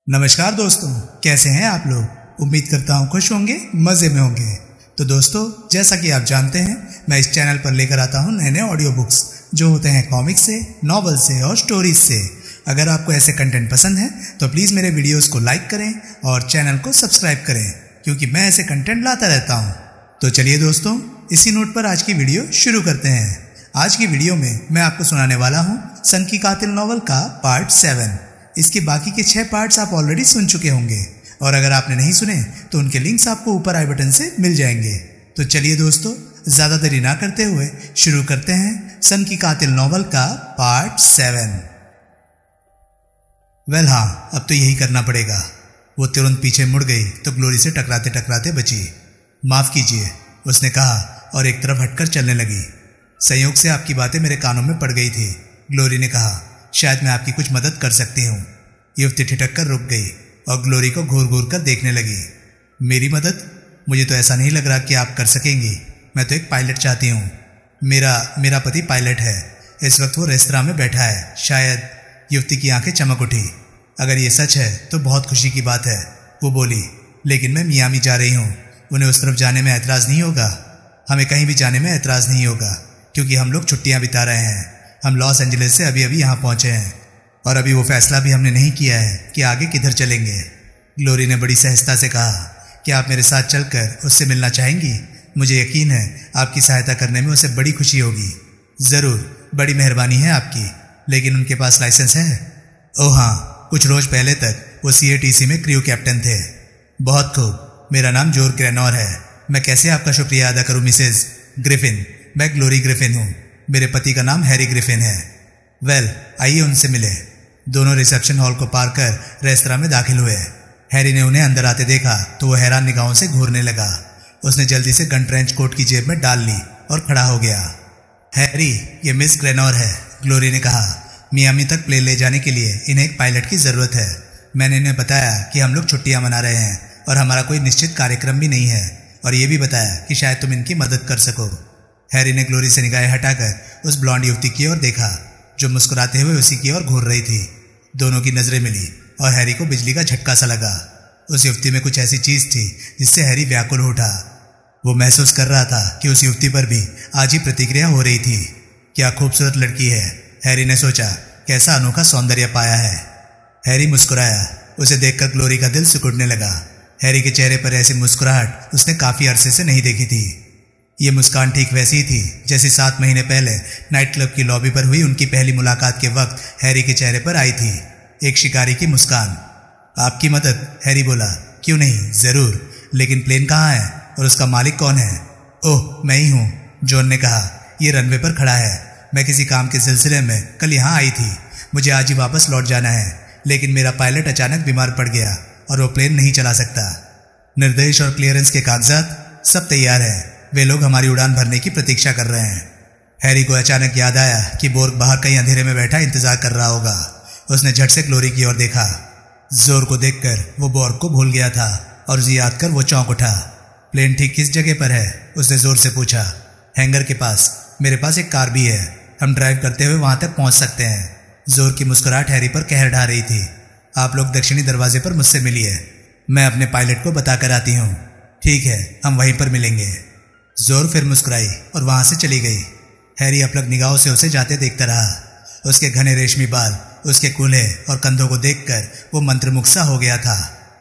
नमस्कार दोस्तों, कैसे हैं आप लोग। उम्मीद करता हूँ खुश होंगे, मज़े में होंगे। तो दोस्तों, जैसा कि आप जानते हैं, मैं इस चैनल पर लेकर आता हूँ नए नए ऑडियो बुक्स जो होते हैं कॉमिक्स से, नॉवल से और स्टोरीज से। अगर आपको ऐसे कंटेंट पसंद है तो प्लीज़ मेरे वीडियोज़ को लाइक करें और चैनल को सब्सक्राइब करें, क्योंकि मैं ऐसे कंटेंट लाता रहता हूँ। तो चलिए दोस्तों, इसी नोट पर आज की वीडियो शुरू करते हैं। आज की वीडियो में मैं आपको सुनाने वाला हूँ सन की कातिल नॉवल का पार्ट 7। इसके बाकी के 6 पार्ट्स आप ऑलरेडी सुन चुके होंगे, और अगर आपने नहीं सुने तो उनके लिंक्स आपको ऊपर आई बटन से मिल जाएंगे। तो चलिए दोस्तों, ज़्यादा देरी ना करते हुए शुरू करते हैं सन की कातिल नॉवल का पार्ट 7। वेल हाँ, अब तो यही करना पड़ेगा। वो तुरंत पीछे मुड़ गई तो ग्लोरी से टकराते टकराते बची। माफ़ कीजिए, उसने कहा और एक तरफ हटकर चलने लगी। संयोग से आपकी बातें मेरे कानों में पड़ गई थी, ग्लोरी ने कहा। शायद मैं आपकी कुछ मदद कर सकती हूँ। युवती ठिठक कर रुक गई और ग्लोरी को घूर घूर कर देखने लगी। मेरी मदद? मुझे तो ऐसा नहीं लग रहा कि आप कर सकेंगी। मैं तो एक पायलट चाहती हूँ। मेरा पति पायलट है। इस वक्त वो रेस्तरां में बैठा है। शायद। युवती की आंखें चमक उठी। अगर ये सच है तो बहुत खुशी की बात है, वो बोली। लेकिन मैं मियामी जा रही हूँ। उन्हें उस तरफ जाने में ऐतराज़ नहीं होगा? हमें कहीं भी जाने में ऐतराज़ नहीं होगा, क्योंकि हम लोग छुट्टियाँ बिता रहे हैं। हम लॉस एंजलिस से अभी यहाँ पहुँचे हैं, और अभी वो फैसला भी हमने नहीं किया है कि आगे किधर चलेंगे। ग्लोरी ने बड़ी सहजता से कहा कि आप मेरे साथ चलकर उससे मिलना चाहेंगी। मुझे यकीन है आपकी सहायता करने में उसे बड़ी खुशी होगी। ज़रूर, बड़ी मेहरबानी है आपकी। लेकिन उनके पास लाइसेंस है? ओह हाँ, कुछ रोज पहले तक वो CATC में क्रू कैप्टन थे। बहुत खूब। मेरा नाम जोर ग्रेनोर है। मैं कैसे आपका शुक्रिया अदा करूँ मिसेज ग्रिफिन। मैं ग्लोरी ग्रिफिन हूँ। मेरे पति का नाम हैरी ग्रिफिन है। वेल, आइए उनसे मिले। दोनों रिसेप्शन हॉल को पार कर रेस्तरां में दाखिल हुए। हैरी ने उन्हें अंदर आते देखा तो वो हैरान निगाहों से घूरने लगा। उसने जल्दी से गन ट्रेंच कोट की जेब में डाल ली और खड़ा हो गया। हैरी, ये मिस ग्रेनोर है, ग्लोरी ने कहा। मियामी तक प्लेन ले जाने के लिए इन्हें एक पायलट की ज़रूरत है। मैंने इन्हें बताया कि हम लोग छुट्टियां मना रहे हैं और हमारा कोई निश्चित कार्यक्रम भी नहीं है, और ये भी बताया कि शायद तुम इनकी मदद कर सको। हैरी ने ग्लोरी से निगाहें हटाकर उस ब्लॉन्ड युवती की ओर देखा जो मुस्कुराते हुए उसी की ओर घूर रही थी। दोनों की नजरें मिली और हैरी को बिजली का झटका सा लगा। उस युवती में कुछ ऐसी चीज थी जिससे हैरी व्याकुल उठा। वो महसूस कर रहा था कि उस युवती पर भी आज ही प्रतिक्रिया हो रही थी। क्या खूबसूरत लड़की है, हैरी ने सोचा। कैसा अनोखा सौंदर्य पाया है। हैरी मुस्कुराया। उसे देखकर ग्लोरी का दिल सिकुड़ने लगा। हैरी के चेहरे पर ऐसी मुस्कुराहट उसने काफी अरसे से नहीं देखी थी। ये मुस्कान ठीक वैसी ही थी जैसी 7 महीने पहले नाइट क्लब की लॉबी पर हुई उनकी पहली मुलाकात के वक्त हैरी के चेहरे पर आई थी। एक शिकारी की मुस्कान। आपकी मदद? हैरी बोला। क्यों नहीं, जरूर। लेकिन प्लेन कहाँ है और उसका मालिक कौन है? ओह, मैं ही हूँ, जॉन ने कहा। ये रनवे पर खड़ा है। मैं किसी काम के सिलसिले में कल यहाँ आई थी। मुझे आज ही वापस लौट जाना है, लेकिन मेरा पायलट अचानक बीमार पड़ गया और वो प्लेन नहीं चला सकता। निर्देश और क्लियरेंस के कागजात सब तैयार है। वे लोग हमारी उड़ान भरने की प्रतीक्षा कर रहे हैं। हैरी को अचानक याद आया कि बोर्ग बाहर कहीं अंधेरे में बैठा इंतजार कर रहा होगा। उसने झट से ग्लोरी की ओर देखा। जोर को देखकर वो बोर्ग को भूल गया था, और उसे याद कर वो चौंक उठा। प्लेन ठीक किस जगह पर है? उसने जोर से पूछा। हैंगर के पास। मेरे पास एक कार भी है। हम ड्राइव करते हुए वहां तक पहुंच सकते हैं। जोर की मुस्कुराहट हैरी पर कहर ढा रही थी। आप लोग दक्षिणी दरवाजे पर मुझसे मिलिए। मैं अपने पायलट को बताकर आती हूँ। ठीक है, हम वहीं पर मिलेंगे। जोर फिर मुस्कुराई और वहां से चली गई। हैरी अपलक निगाहों से उसे जाते देखता रहा। उसके घने रेशमी बाल, उसके कूल्हे और कंधों को देखकर वो मंत्रमुग्ध सा हो गया था।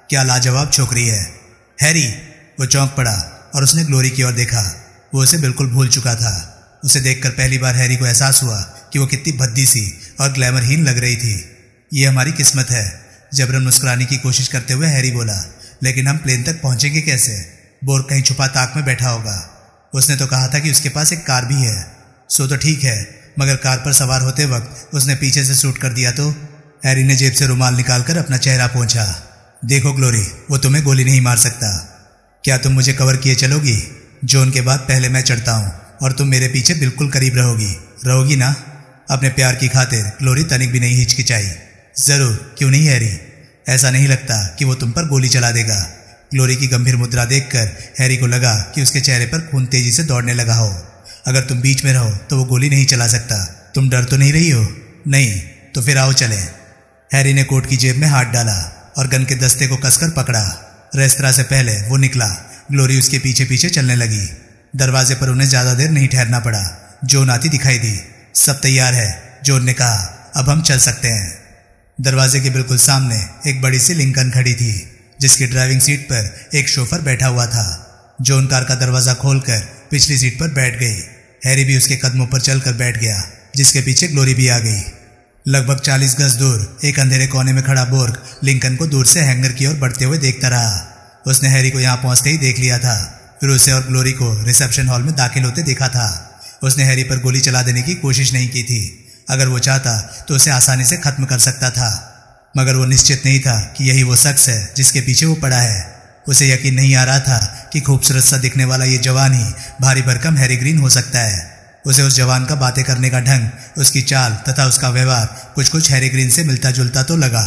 क्या लाजवाब छोकरी है। हैरी! वो चौंक पड़ा और उसने ग्लोरी की ओर देखा। वो उसे बिल्कुल भूल चुका था। उसे देखकर पहली बार हैरी को एहसास हुआ कि वो कितनी भद्दी सी और ग्लैमरहीन लग रही थी। ये हमारी किस्मत है, जबरन मुस्कुराने की कोशिश करते हुए हैरी बोला। लेकिन हम प्लेन तक पहुंचेंगे कैसे? बोर्ग कहीं छुपा ताक में बैठा होगा। उसने तो कहा था कि उसके पास एक कार भी है। सो तो ठीक है, मगर कार पर सवार होते वक्त उसने पीछे से शूट कर दिया तो? हैरी ने जेब से रुमाल निकालकर अपना चेहरा पोंछा। देखो ग्लोरी, वो तुम्हें गोली नहीं मार सकता। क्या तुम मुझे कवर किए चलोगी? जॉन के बाद पहले मैं चढ़ता हूँ और तुम मेरे पीछे बिल्कुल करीब रहोगी ना? अपने प्यार की खातिर ग्लोरी तनिक भी नहीं हिचकिचाई। जरूर, क्यों नहीं हैरी? ऐसा नहीं लगता कि वो तुम पर गोली चला देगा। ग्लोरी की गंभीर मुद्रा देखकर हैरी को लगा कि उसके चेहरे पर खून तेजी से दौड़ने लगा हो। अगर तुम बीच में रहो तो वो गोली नहीं चला सकता। तुम डर तो नहीं रही हो? नहीं, तो फिर आओ चलें। हैरी ने कोट की जेब में हाथ डाला और गन के दस्ते को कसकर पकड़ा। रेस्तरां से पहले वो निकला। ग्लोरी उसके पीछे पीछे चलने लगी। दरवाजे पर उन्हें ज्यादा देर नहीं ठहरना पड़ा। जॉन आती दिखाई दी। सब तैयार है, जॉन ने कहा। अब हम चल सकते हैं। दरवाजे के बिल्कुल सामने एक बड़ी सी लिंकन खड़ी थी, जिसकी ड्राइविंग सीट पर एक शोफर बैठा हुआ था। जॉन कार का दरवाजा खोलकर पिछली सीट पर बैठ गई। हैरी भी उसके कदमों पर चलकर बैठ गया, जिसके पीछे ग्लोरी भी आ गई। लगभग 40 गज दूर एक अंधेरे कोने में खड़ा बोर्ग लिंकन को दूर से हैंगर की ओर बढ़ते हुए देखता रहा। उसने हैरी को यहाँ पहुंचते ही देख लिया था। फिर उसे और ग्लोरी को रिसेप्शन हॉल में दाखिल होते देखा था। उसने हैरी पर गोली चला देने की कोशिश नहीं की थी। अगर वो चाहता तो उसे आसानी से खत्म कर सकता था, मगर वो निश्चित नहीं था कि यही वो शख्स है जिसके पीछे वो पड़ा है। उसे यकीन नहीं आ रहा था कि खूबसूरत सा दिखने वाला ये जवान ही भारी भरकम हैरी ग्रीन हो सकता है। उसे उस जवान का बातें करने का ढंग, उसकी चाल तथा उसका व्यवहार कुछ हैरी ग्रीन से मिलता जुलता तो लगा,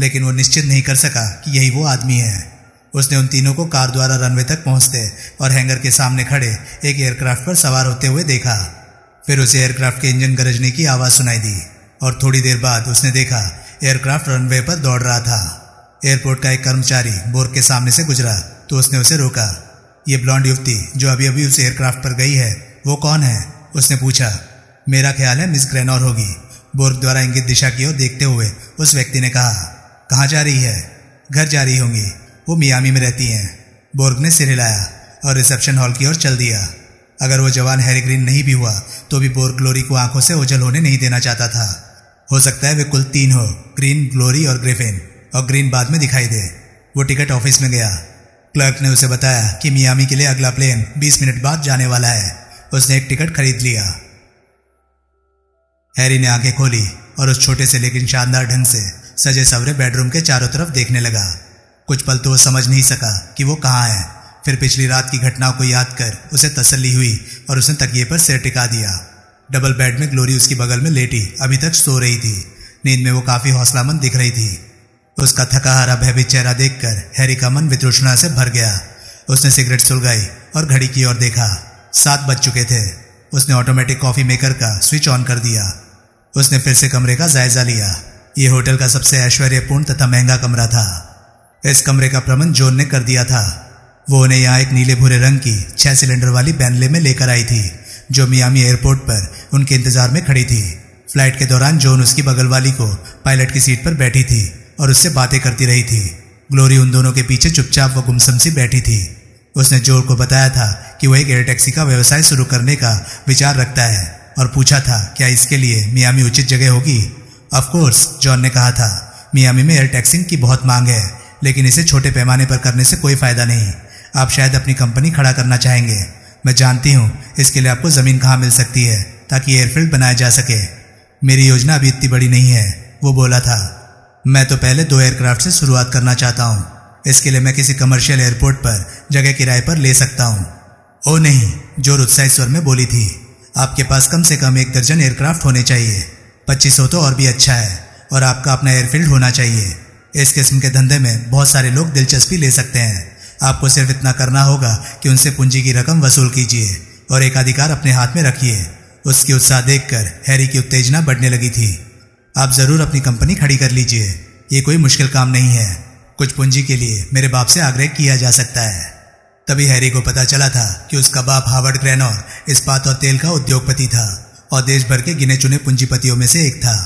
लेकिन वो निश्चित नहीं कर सका कि यही वो आदमी है। उसने उन तीनों को कार द्वारा रनवे तक पहुंचते और हैंगर के सामने खड़े एक एयरक्राफ्ट पर सवार होते हुए देखा। फिर उसे एयरक्राफ्ट के इंजन गरजने की आवाज सुनाई दी और थोड़ी देर बाद उसने देखा एयरक्राफ्ट रनवे पर दौड़ रहा था। एयरपोर्ट का एक कर्मचारी बोर्ग के सामने से गुजरा तो उसने उसे रोका। ये ब्लॉन्ड युवती जो अभी अभी उस एयरक्राफ्ट पर गई है, वो कौन है? उसने पूछा। मेरा ख्याल है मिस ग्रेनोर होगी, बोर्ग द्वारा इंगित दिशा की ओर देखते हुए उस व्यक्ति ने कहा। कहाँ जा रही है? घर जा रही होंगी, वो मियामी में रहती हैं। बोर्ग ने सिर हिलाया और रिसेप्शन हॉल की ओर चल दिया। अगर वो जवान हैरी ग्रीन नहीं भी हुआ तो भी बोर्ग ग्लोरी को आंखों से ओझल होने नहीं देना चाहता था। हो सकता है वे कुल 3 हो, ग्रीन, ग्लोरी और ग्रिफिन, और ग्रीन बाद में दिखाई दे। वो टिकट ऑफिस में गया। क्लर्क ने उसे बताया कि मियामी के लिए अगला प्लेन 20 मिनट बाद जाने वाला है। उसने एक टिकट खरीद लिया। हैरी ने आंखें खोली और उस छोटे से लेकिन शानदार ढंग से सजे सवरे बेडरूम के चारों तरफ देखने लगा। कुछ पल तो वो समझ नहीं सका कि वो कहाँ है। फिर पिछली रात की घटनाओं को याद कर उसे तसल्ली हुई और उसने तकिए पर सिर टिका दिया। डबल बेड में ग्लोरी उसकी बगल में लेटी अभी तक सो रही थी। नींद में वो काफी हौसलामंद दिख रही थी। उसका थका हारा भयभीत चेहरा देखकर हैरी का मन वितृष्णा से भर गया। उसने सिगरेट सुलगाई और घड़ी की ओर देखा। 7 बज चुके थे। उसने ऑटोमेटिक कॉफी मेकर का स्विच ऑन कर दिया। उसने फिर से कमरे का जायजा लिया। ये होटल का सबसे ऐश्वर्यपूर्ण तथा महंगा कमरा था। इस कमरे का प्रबंध जॉन ने कर दिया था। वो उन्हें यहाँ एक नीले भूरे रंग की 6 सिलेंडर वाली बेंटले में लेकर आई थी, जो मियामी एयरपोर्ट पर उनके इंतजार में खड़ी थी। फ्लाइट के दौरान जॉन उसकी बगल वाली को पायलट की सीट पर बैठी थी और उससे बातें करती रही थी। ग्लोरी उन दोनों के पीछे चुपचाप व गुमसम सी बैठी थी। उसने जॉन को बताया था कि वह एक एयर टैक्सी का व्यवसाय शुरू करने का विचार रखता है और पूछा था क्या इसके लिए मियामी उचित जगह होगी। ऑफ कोर्स, जॉन ने कहा था। मियामी में एयर टैक्सिंग की बहुत मांग है, लेकिन इसे छोटे पैमाने पर करने से कोई फायदा नहीं। आप शायद अपनी कंपनी खड़ा करना चाहेंगे। मैं जानती हूँ इसके लिए आपको जमीन कहाँ मिल सकती है ताकि एयरफील्ड बनाया जा सके। मेरी योजना अभी इतनी बड़ी नहीं है, वो बोला था। मैं तो पहले 2 एयरक्राफ्ट से शुरुआत करना चाहता हूँ। इसके लिए मैं किसी कमर्शियल एयरपोर्ट पर जगह किराए पर ले सकता हूँ। ओ नहीं, जो उत्साहित स्वर में बोली थी। आपके पास कम से कम 1 दर्जन एयरक्राफ्ट होने चाहिए। 25 हो तो और भी अच्छा है, और आपका अपना एयरफील्ड होना चाहिए। इस किस्म के धंधे में बहुत सारे लोग दिलचस्पी ले सकते हैं। आपको सिर्फ इतना करना होगा कि उनसे पूंजी की रकम वसूल कीजिए और एकाधिकार अपने हाथ में रखिए। उसकी उत्साह देखकर हैरी की उत्तेजना बढ़ने लगी थी। आप जरूर अपनी कंपनी खड़ी कर लीजिए, ये कोई मुश्किल काम नहीं है। कुछ पूंजी के लिए मेरे बाप से आग्रह किया जा सकता है। तभी हैरी को पता चला था कि उसका बाप हावर्ड ग्रेनोर इस्पात और तेल का उद्योगपति था और देश भर के गिने चुने पूंजीपतियों में से एक था।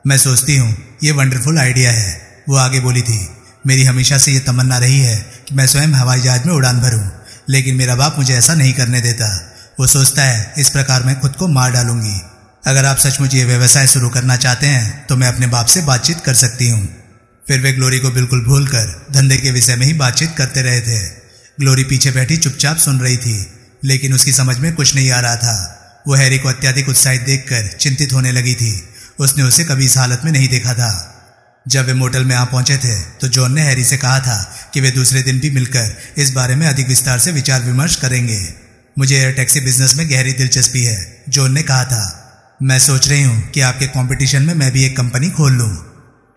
मैं सोचती हूँ ये वंडरफुल आइडिया है, वो आगे बोली थी। मेरी हमेशा से ये तमन्ना रही है कि मैं स्वयं हवाई जहाज में उड़ान भरूं, लेकिन मेरा बाप मुझे ऐसा नहीं करने देता। वो सोचता है इस प्रकार मैं खुद को मार डालूंगी। अगर आप सचमुच ये व्यवसाय शुरू करना चाहते हैं तो मैं अपने बाप से बातचीत कर सकती हूँ। फिर वे ग्लोरी को बिल्कुल भूलकर धंधे के विषय में ही बातचीत करते रहे थे। ग्लोरी पीछे बैठी चुपचाप सुन रही थी, लेकिन उसकी समझ में कुछ नहीं आ रहा था। वो हैरी को अत्यधिक उत्साहित देखकर चिंतित होने लगी थी। उसने उसे कभी इस हालत में नहीं देखा था। जब वे मोटल में आ पहुंचे थे तो जॉन ने हैरी से कहा था कि वे दूसरे दिन भी मिलकर इस बारे में अधिक विस्तार से विचार विमर्श करेंगे। मुझे एयर टैक्सी बिजनेस में गहरी दिलचस्पी है, जॉन ने कहा था। मैं सोच रही हूँ कि आपके कंपटीशन में मैं भी एक कंपनी खोल लूँ।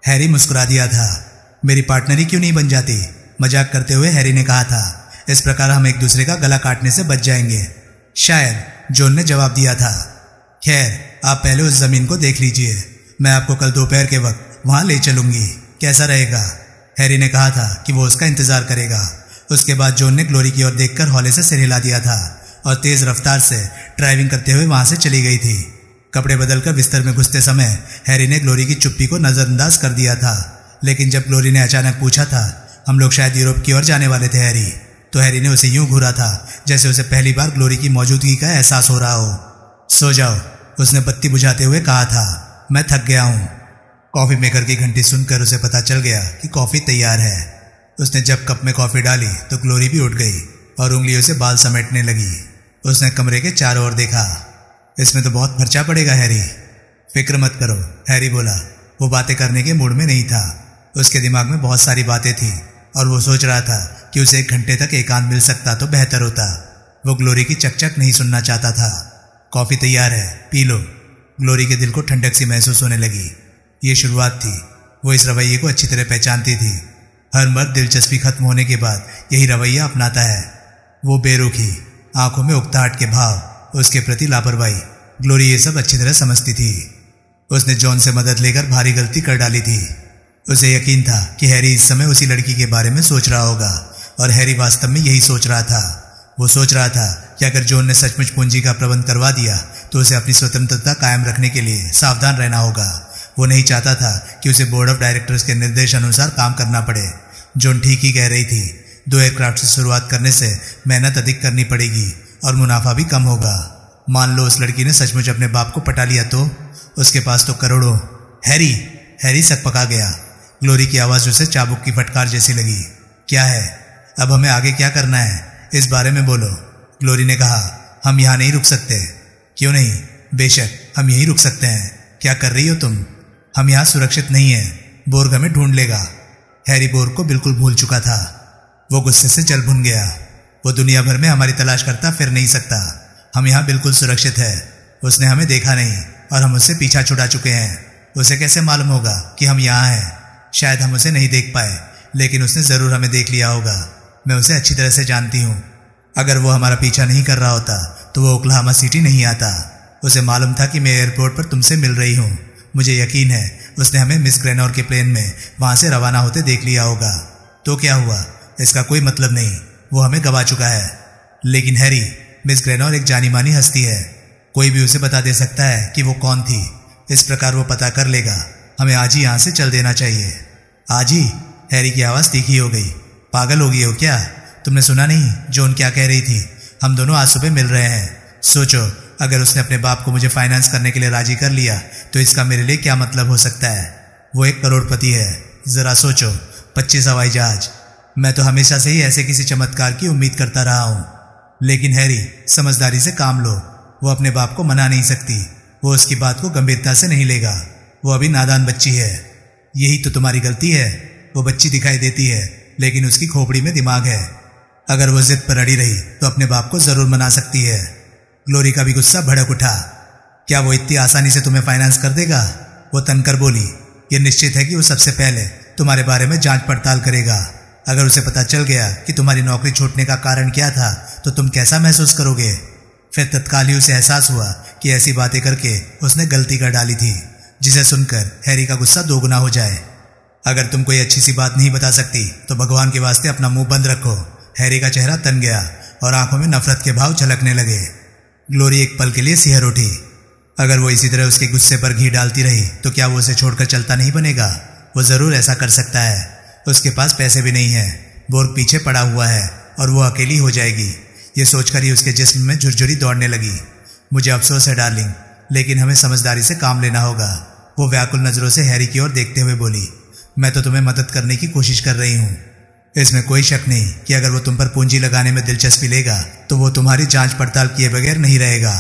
हैरी मुस्कुरा दिया था। मेरी पार्टनरी क्यों नहीं बन जाती? मजाक करते हुए हैरी ने कहा था। इस प्रकार हम एक दूसरे का गला काटने से बच जाएंगे। शायद, जॉन ने जवाब दिया था। खैर, आप पहले उस जमीन को देख लीजिए। मैं आपको कल दोपहर के वक्त वहां ले चलूंगी, कैसा रहेगा? हैरी ने कहा था कि वो उसका इंतजार करेगा। उसके बाद जॉन ने ग्लोरी की ओर देखकर हौले से सिर हिला दिया था और तेज रफ्तार से ड्राइविंग करते हुए वहां से चली गई थी। कपड़े बदलकर बिस्तर में घुसते समय हैरी ने ग्लोरी की चुप्पी को नजरअंदाज कर दिया था, लेकिन जब ग्लोरी ने अचानक पूछा था, हम लोग शायद यूरोप की ओर जाने वाले थे हैरी, तो हैरी ने उसे यूं घूरा था जैसे उसे पहली बार ग्लोरी की मौजूदगी का एहसास हो रहा हो। सो जाओ, उसने बत्ती बुझाते हुए कहा था, मैं थक गया हूं। कॉफी मेकर की घंटी सुनकर उसे पता चल गया कि कॉफी तैयार है। उसने जब कप में कॉफी डाली तो ग्लोरी भी उठ गई और उंगलियों से बाल समेटने लगी। उसने कमरे के चारों ओर देखा। इसमें तो बहुत खर्चा पड़ेगा हैरी। फिक्र मत करो, हैरी बोला। वो बातें करने के मूड में नहीं था। उसके दिमाग में बहुत सारी बातें थी और वो सोच रहा था कि उसे 1 घंटे तक एकांत मिल सकता तो बेहतर होता। वो ग्लोरी की चकचक नहीं सुनना चाहता था। कॉफी तैयार है, पी लो। ग्लोरी के दिल को ठंडक सी महसूस होने लगी। ये शुरुआत थी। वो इस रवैये को अच्छी तरह पहचानती थी। हर मर्द दिलचस्पी खत्म होने के बाद यही रवैया अपनाता है। वो बेरुखी, आंखों में उकताहट के भाव, उसके प्रति लापरवाही, ग्लोरी ये सब अच्छी तरह समझती थी। उसने जॉन से मदद लेकर भारी गलती कर डाली थी। उसे यकीन था कि हैरी इस समय उसी लड़की के बारे में सोच रहा होगा और हैरी वास्तव में यही सोच रहा था। वो सोच रहा था कि अगर जॉन ने सचमुच पूंजी का प्रबंध करवा दिया तो उसे अपनी स्वतंत्रता कायम रखने के लिए सावधान रहना होगा। वो नहीं चाहता था कि उसे बोर्ड ऑफ डायरेक्टर्स के निर्देश अनुसार काम करना पड़े। जॉन ठीक ही कह रही थी। 2 एयरक्राफ्ट से शुरुआत करने से मेहनत अधिक करनी पड़ेगी और मुनाफा भी कम होगा। मान लो उस लड़की ने सचमुच अपने बाप को पटा लिया तो उसके पास तो करोड़ों। हैरी सकपका गया। ग्लोरी की आवाज उसे चाबुक की फटकार जैसी लगी। क्या है? अब हमें आगे क्या करना है, इस बारे में बोलो। ग्लोरी ने कहा, हम यहाँ नहीं रुक सकते। क्यों नहीं? बेशक हम यहीं रुक सकते हैं। क्या कर रही हो तुम? हम यहाँ सुरक्षित नहीं हैं। बोर्ग हमें ढूंढ लेगा। हैरी बोर्ग को बिल्कुल भूल चुका था। वो गुस्से से जल भुन गया। वो दुनिया भर में हमारी तलाश करता फिर नहीं सकता। हम यहाँ बिल्कुल सुरक्षित है। उसने हमें देखा नहीं और हम उससे पीछा छुड़ा चुके हैं। उसे कैसे मालूम होगा कि हम यहाँ हैं? शायद हम उसे नहीं देख पाए, लेकिन उसने जरूर हमें देख लिया होगा। मैं उसे अच्छी तरह से जानती हूँ। अगर वो हमारा पीछा नहीं कर रहा होता तो वो ओक्लाहोमा सिटी नहीं आता। उसे मालूम था कि मैं एयरपोर्ट पर तुमसे मिल रही हूँ। मुझे यकीन है उसने हमें मिस ग्रेनोर के प्लेन में वहां से रवाना होते देख लिया होगा। तो क्या हुआ? इसका कोई मतलब नहीं। वो हमें गवा चुका है। लेकिन हैरी, मिस ग्रेनोर एक जानी मानी हस्ती है। कोई भी उसे बता दे सकता है कि वो कौन थी। इस प्रकार वो पता कर लेगा। हमें आज ही यहाँ से चल देना चाहिए। आज ही? हैरी की आवाज़ तीखी हो गई। पागल हो गई हो क्या? तुमने सुना नहीं जॉन क्या कह रही थी? हम दोनों आज सुबह मिल रहे हैं। सोचो, अगर उसने अपने बाप को मुझे फाइनेंस करने के लिए राजी कर लिया तो इसका मेरे लिए क्या मतलब हो सकता है? वो एक करोड़पति है। जरा सोचो, 25 हवाई जहाज। मैं तो हमेशा से ही ऐसे किसी चमत्कार की उम्मीद करता रहा हूँ। लेकिन हैरी, समझदारी से काम लो। वो अपने बाप को मना नहीं सकती। वो उसकी बात को गंभीरता से नहीं लेगा। वो अभी नादान बच्ची है। यही तो तुम्हारी गलती है। वो बच्ची दिखाई देती है, लेकिन उसकी खोपड़ी में दिमाग है। अगर वो जिद पर अड़ी रही तो अपने बाप को जरूर मना सकती है। ग्लोरी का भी गुस्सा भड़क उठा। क्या वो इतनी आसानी से तुम्हें फाइनेंस कर देगा? वो तनकर बोली। ये निश्चित है कि वो सबसे पहले तुम्हारे बारे में जांच पड़ताल करेगा। अगर उसे पता चल गया कि तुम्हारी नौकरी छूटने का कारण क्या था तो तुम कैसा महसूस करोगे? फिर तत्काल ही उसे एहसास हुआ कि ऐसी बातें करके उसने गलती कर डाली थी, जिसे सुनकर हैरी का गुस्सा दोगुना हो जाए। अगर तुम कोई अच्छी सी बात नहीं बता सकती तो भगवान के वास्ते अपना मुंह बंद रखो। हैरी का चेहरा तन गया और आंखों में नफरत के भाव झलकने लगे। ग्लोरी एक पल के लिए सिहर उठी। अगर वो इसी तरह उसके गुस्से पर घी डालती रही तो क्या वो उसे छोड़कर चलता नहीं बनेगा? वो जरूर ऐसा कर सकता है। उसके पास पैसे भी नहीं है। बोर्ग पीछे पड़ा हुआ है और वो अकेली हो जाएगी। ये सोचकर ही उसके जिस्म में झुरझुरी दौड़ने लगी। मुझे अफसोस है डार्लिंग, लेकिन हमें समझदारी से काम लेना होगा। वो व्याकुल नजरों से हैरी की ओर देखते हुए बोली। मैं तो तुम्हें मदद करने की कोशिश कर रही हूँ। इसमें कोई शक नहीं कि अगर वो तुम पर पूंजी लगाने में दिलचस्पी लेगा तो वो तुम्हारी जांच पड़ताल किए बगैर नहीं रहेगा।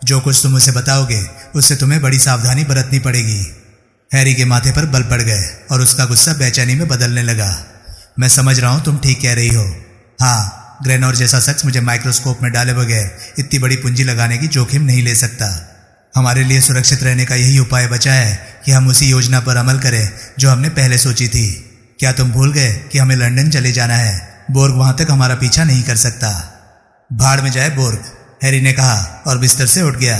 जो कुछ तुम उसे बताओगे उससे तुम्हें बड़ी सावधानी बरतनी पड़ेगी। हैरी के माथे पर बल पड़ गए और उसका गुस्सा बेचैनी में बदलने लगा। मैं समझ रहा हूँ तुम ठीक कह रही हो। हाँ, ग्रेनोर जैसा शख्स मुझे माइक्रोस्कोप में डाले बगैर इतनी बड़ी पूंजी लगाने की जोखिम नहीं ले सकता। हमारे लिए सुरक्षित रहने का यही उपाय बचा है कि हम उसी योजना पर अमल करें जो हमने पहले सोची थी। क्या तुम भूल गए कि हमें लंदन चले जाना है? बोर्ग वहां तक हमारा पीछा नहीं कर सकता। भाड़ में जाए बोर्ग, हैरी ने कहा और बिस्तर से उठ गया।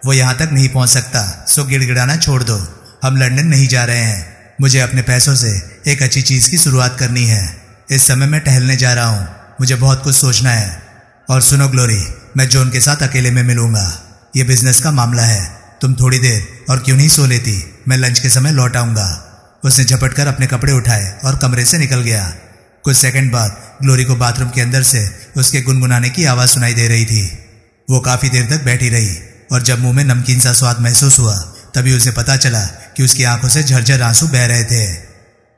वो यहां तक नहीं पहुंच सकता, सो गिड़गिड़ाना छोड़ दो। हम लंदन नहीं जा रहे हैं। मुझे अपने पैसों से एक अच्छी चीज की शुरुआत करनी है। इस समय मैं टहलने जा रहा हूँ, मुझे बहुत कुछ सोचना है। और सुनो ग्लोरी, मैं जॉन के साथ अकेले में मिलूंगा। ये बिजनेस का मामला है, तुम थोड़ी देर और क्यों नहीं सो लेती, मैं लंच के समय लौट आऊंगा। उसने झपट कर अपने कपड़े उठाए और कमरे से निकल गया। कुछ सेकंड बाद ग्लोरी को बाथरूम के अंदर से उसके गुनगुनाने की आवाज सुनाई दे रही थी। वो काफी देर तक बैठी रही और जब मुंह में नमकीन सा स्वाद महसूस हुआ तभी उसे पता चला कि उसकी आंखों से झरझर आंसू बह रहे थे।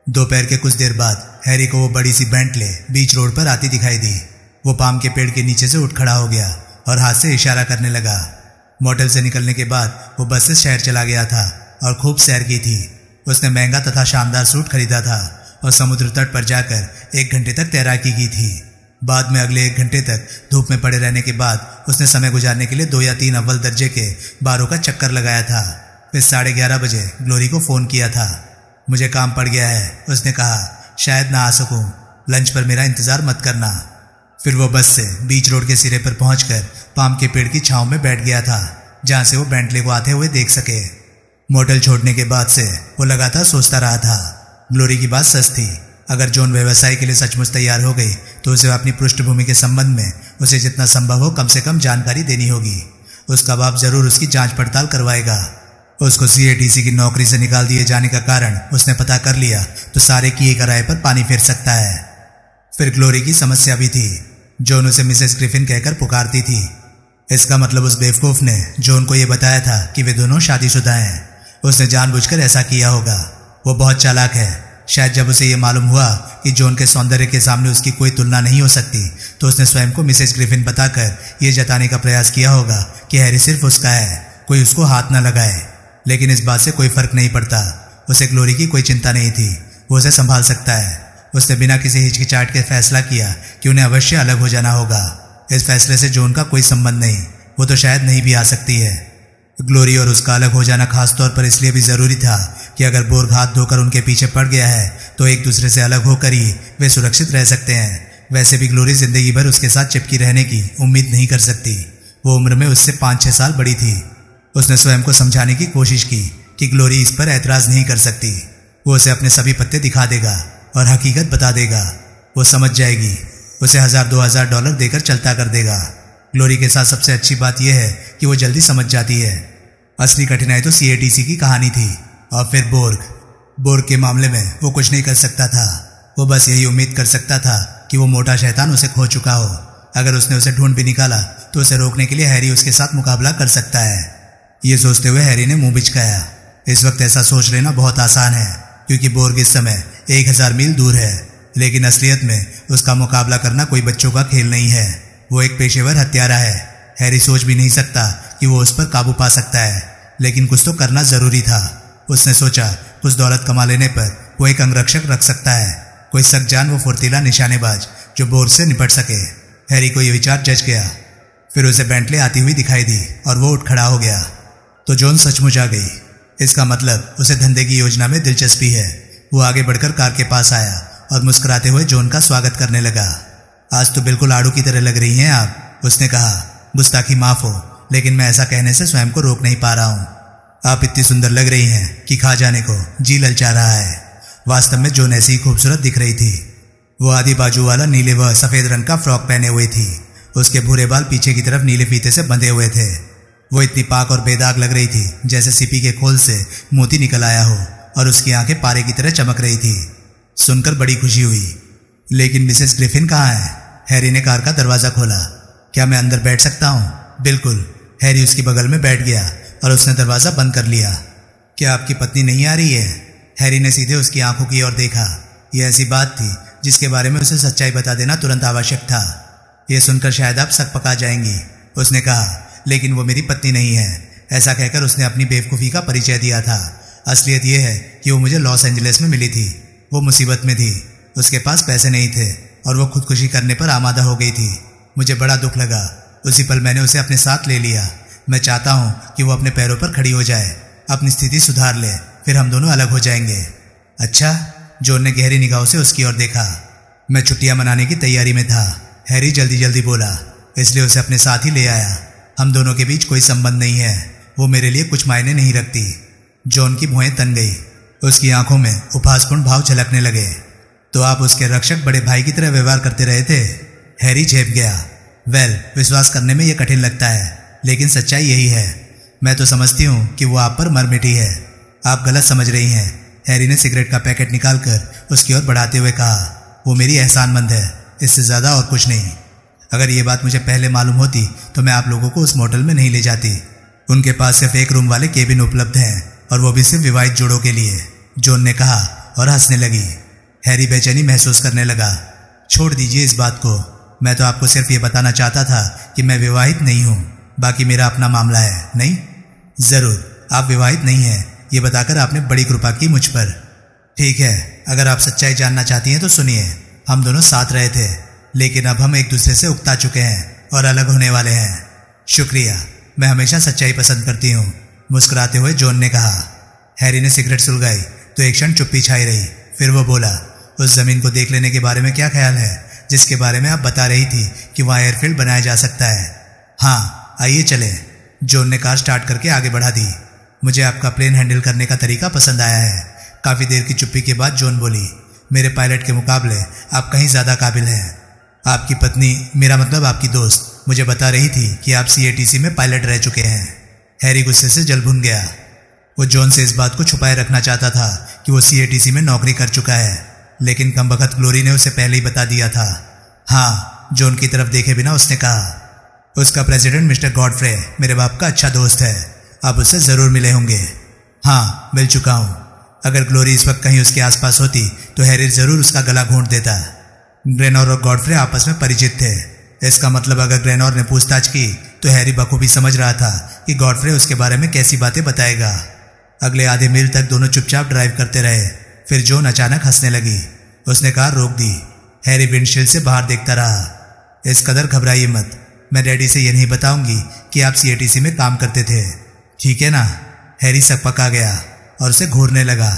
दोपहर के कुछ देर बाद हैरी को वो बड़ी सी बेंटले बीच रोड पर आती दिखाई दी। वो पाम के पेड़ के नीचे से उठ खड़ा हो गया और हाथ से इशारा करने लगा। मोटेल से निकलने के बाद वो बस से शहर चला गया था और खूब सैर की थी। उसने महंगा तथा शानदार सूट खरीदा था और समुद्र तट पर जाकर 1 घंटे तक तैराकी की थी। बाद में अगले 1 घंटे तक धूप में पड़े रहने के बाद उसने समय गुजारने के लिए 2 या 3 अव्वल दर्जे के बारों का चक्कर लगाया था। फिर 11:30 बजे ग्लोरी को फोन किया था। मुझे काम पड़ गया है, उसने कहा, शायद ना आ सकूं, लंच पर मेरा इंतजार मत करना। फिर वो बस से बीच रोड के सिरे पर पहुंचकर पाम के पेड़ की छांव में बैठ गया था, जहां से वो बेंटले को आते हुए देख सके। मोटेल छोड़ने के बाद से वो लगातार सोचता रहा था। ग्लोरी की बात सच थी। अगर जॉन व्यवसाय के लिए सचमुच तैयार हो गई तो उसे अपनी पृष्ठभूमि के संबंध में उसे जितना संभव हो कम से कम जानकारी देनी होगी। उसका बाप जरूर उसकी जांच पड़ताल करवाएगा। उसको CATC की नौकरी से निकाल दिए जाने का कारण उसने पता कर लिया तो सारे किए कराए पर पानी फेर सकता है। फिर ग्लोरी की समस्या भी थी। जॉन उसे मिसेस ग्रिफिन कहकर पुकारती थी। इसका मतलब उस बेवकूफ ने जॉन को यह बताया था कि वे दोनों शादीशुदा हैं। उसने जानबूझकर ऐसा किया होगा। वो बहुत चालाक है। शायद जब उसे यह मालूम हुआ कि जॉन के सौंदर्य के सामने उसकी कोई तुलना नहीं हो सकती तो उसने स्वयं को मिसेस ग्रिफिन बताकर यह जताने का प्रयास किया होगा कि हैरी सिर्फ उसका है, कोई उसको हाथ न लगाए। लेकिन इस बात से कोई फर्क नहीं पड़ता। उसे ग्लोरी की कोई चिंता नहीं थी, वो उसे संभाल सकता है। उसने बिना किसी हिचकिचाहट के फैसला किया कि उन्हें अवश्य अलग हो जाना होगा। इस फैसले से जॉन का कोई संबंध नहीं, वो तो शायद नहीं भी आ सकती है। ग्लोरी और उसका अलग हो जाना खास तौर पर इसलिए भी जरूरी था कि अगर बोर्ग हाथ धोकर उनके पीछे पड़ गया है तो एक दूसरे से अलग होकर ही वे सुरक्षित रह सकते हैं। वैसे भी ग्लोरी जिंदगी भर उसके साथ चिपकी रहने की उम्मीद नहीं कर सकती। वो उम्र में उससे 5-6 साल बड़ी थी। उसने स्वयं को समझाने की कोशिश की कि ग्लोरी इस पर ऐतराज नहीं कर सकती। वो उसे अपने सभी पत्ते दिखा देगा और हकीकत बता देगा। वो समझ जाएगी, उसे $1000-2000 देकर चलता कर देगा। ग्लोरी के साथ सबसे अच्छी बात यह है कि वो जल्दी समझ जाती है। असली कठिनाई तो CATC की कहानी थी और फिर बोर्ग के मामले में वो कुछ नहीं कर सकता था। वो बस यही उम्मीद कर सकता था कि वो मोटा शैतान उसे खो चुका हो। अगर उसने उसे ढूंढ भी निकाला तो उसे रोकने के लिए हैरी उसके साथ मुकाबला कर सकता है। ये सोचते हुए हैरी ने मुंह बिचकाया। इस वक्त ऐसा सोच लेना बहुत आसान है क्योंकि बोर्ग इस समय 1000 मील दूर है, लेकिन असलियत में उसका मुकाबला करना कोई बच्चों का खेल नहीं है। वो एक पेशेवर हत्यारा है। हैरी सोच भी नहीं सकता कि वो उस पर काबू पा सकता है, लेकिन कुछ तो करना जरूरी था। उसने सोचा कुछ दौलत कमा लेने पर वो एक अंगरक्षक रख सकता है, कोई सकजान वो फुर्तीला निशानेबाज जो बोर्ग से निपट सके। हैरी को यह विचार जच गया। फिर उसे बेंटले आती हुई दिखाई दी और वो उठ खड़ा हो गया। तो जॉन सचमुच आ गई। इसका मतलब उसे धंधे की योजना में दिलचस्पी है। वो आगे बढ़कर कार के पास आया और मुस्कुराते हुए जॉन का स्वागत करने लगा। आज तो बिल्कुल आड़ू की तरह लग रही हैं आप, उसने कहा। गुस्ताखी माफ हो, लेकिन मैं ऐसा कहने से स्वयं को रोक नहीं पा रहा हूँ। आप इतनी सुंदर लग रही हैं कि खा जाने को जी ललचा रहा है। वास्तव में जॉन ऐसी ही खूबसूरत दिख रही थी। वो आधी बाजू वाला नीले व सफेद रंग का फ्रॉक पहने हुए थी। उसके भूरे बाल पीछे की तरफ नीले फीते से बंधे हुए थे। वो इतनी पाक और बेदाग लग रही थी जैसे सीपी के खोल से मोती निकल आया हो, और उसकी आंखें पारे की तरह चमक रही थी। सुनकर बड़ी खुशी हुई। लेकिन मिसेस ग्रिफिन कहाँ है? हैरी ने कार का दरवाजा खोला। क्या मैं अंदर बैठ सकता हूँ? बिल्कुल। हैरी उसके बगल में बैठ गया और उसने दरवाजा बंद कर लिया। क्या आपकी पत्नी नहीं आ रही है? हैरी ने सीधे उसकी आंखों की ओर देखा। यह ऐसी बात थी जिसके बारे में उसे सच्चाई बता देना तुरंत आवश्यक था। यह सुनकर शायद आप सक पका जाएंगी, उसने कहा, लेकिन वो मेरी पत्नी नहीं है। ऐसा कहकर उसने अपनी बेवकूफ़ी का परिचय दिया था। असलियत यह है कि वो मुझे लॉस एंजलिस में मिली थी। वो मुसीबत में थी, उसके पास पैसे नहीं थे और वो खुदकुशी करने पर आमादा हो गई थी। मुझे बड़ा दुख लगा। उसी पल मैंने उसे अपने साथ ले लिया। मैं चाहता हूँ कि वो अपने पैरों पर खड़ी हो जाए, अपनी स्थिति सुधार ले, फिर हम दोनों अलग हो जाएंगे। अच्छा? जॉन ने गहरी निगाहों से उसकी ओर देखा। मैं छुट्टियां मनाने की तैयारी में था, हैरी जल्दी जल्दी बोला, इसलिए उसे अपने साथ ही ले आया। हम दोनों के बीच कोई संबंध नहीं है। वो मेरे लिए कुछ मायने नहीं रखती। जॉन की भौहें तन गई। उसकी आंखों में उपहासपूर्ण भाव झलकने लगे। तो आप उसके रक्षक बड़े भाई की तरह व्यवहार करते रहे थे? हैरी झेप गया। वेल, विश्वास करने में यह कठिन लगता है, लेकिन सच्चाई यही है। मैं तो समझती हूँ कि वो आप पर मर मिटी है। आप गलत समझ रही हैं। हैरी ने सिगरेट का पैकेट निकालकर उसकी ओर बढ़ाते हुए कहा, वो मेरी एहसानमंद है, इससे ज्यादा और कुछ नहीं। अगर ये बात मुझे पहले मालूम होती तो मैं आप लोगों को उस मोटल में नहीं ले जाती। उनके पास सिर्फ एक रूम वाले केबिन उपलब्ध हैं, और वो भी सिर्फ विवाहित जोड़ों के लिए, जॉन ने कहा और हंसने लगी। हैरी बेचैनी महसूस करने लगा। छोड़ दीजिए इस बात को, मैं तो आपको सिर्फ ये बताना चाहता था कि मैं विवाहित नहीं हूँ। बाकी मेरा अपना मामला है। नहीं? जरूर, आप विवाहित नहीं हैं, ये बताकर आपने बड़ी कृपा की मुझ पर। ठीक है, अगर आप सच्चाई जानना चाहती हैं तो सुनिए। हम दोनों साथ रहे थे, लेकिन अब हम एक दूसरे से उकता चुके हैं और अलग होने वाले हैं। शुक्रिया, मैं हमेशा सच्चाई पसंद करती हूँ, मुस्कुराते हुए जॉन ने कहा। हैरी ने सिगरेट सुलगाई तो एक क्षण चुप्पी छाई रही। फिर वो बोला, उस जमीन को देख लेने के बारे में क्या ख्याल है, जिसके बारे में आप बता रही थी कि वहाँ एयरफील्ड बनाया जा सकता है? हाँ, आइए चले। जॉन ने कार स्टार्ट करके आगे बढ़ा दी। मुझे आपका प्लेन हैंडल करने का तरीका पसंद आया है। काफी देर की चुप्पी के बाद जॉन बोली, मेरे पायलट के मुकाबले आप कहीं ज्यादा काबिल हैं। आपकी पत्नी, मेरा मतलब आपकी दोस्त, मुझे बता रही थी कि आप CATC में पायलट रह चुके हैं। हैरी गुस्से से जल भुन गया। वो जॉन से इस बात को छुपाए रखना चाहता था कि वो CATC में नौकरी कर चुका है, लेकिन कमबख्त ग्लोरी ने उसे पहले ही बता दिया था। हाँ, जॉन की तरफ देखे बिना उसने कहा, उसका प्रेसिडेंट मिस्टर गॉडफ्रे मेरे बाप का अच्छा दोस्त है, आप उससे जरूर मिले होंगे। हाँ, मिल चुका हूँ। अगर ग्लोरी इस वक्त कहीं उसके आसपास होती तो हैरी जरूर उसका गला घोंट देता। ग्रेनोर और गॉडफ्रे आपस में परिचित थे। इसका मतलब अगर ग्रेनोर ने पूछताछ की तो हैरी बखूबी समझ रहा था कि गॉडफ्रे उसके बारे में कैसी बातें बताएगा। अगले आधे मील तक दोनों चुपचाप ड्राइव करते रहे। फिर जॉन अचानक हंसने लगी। उसने कार रोक दी। हैरी विंडशील्ड से बाहर देखता रहा। इस कदर घबराइए मत, मैं डैडी से ये नहीं बताऊंगी कि आप CATC में काम करते थे, ठीक है ना? हैरी सकपका गया और उसे घूरने लगा।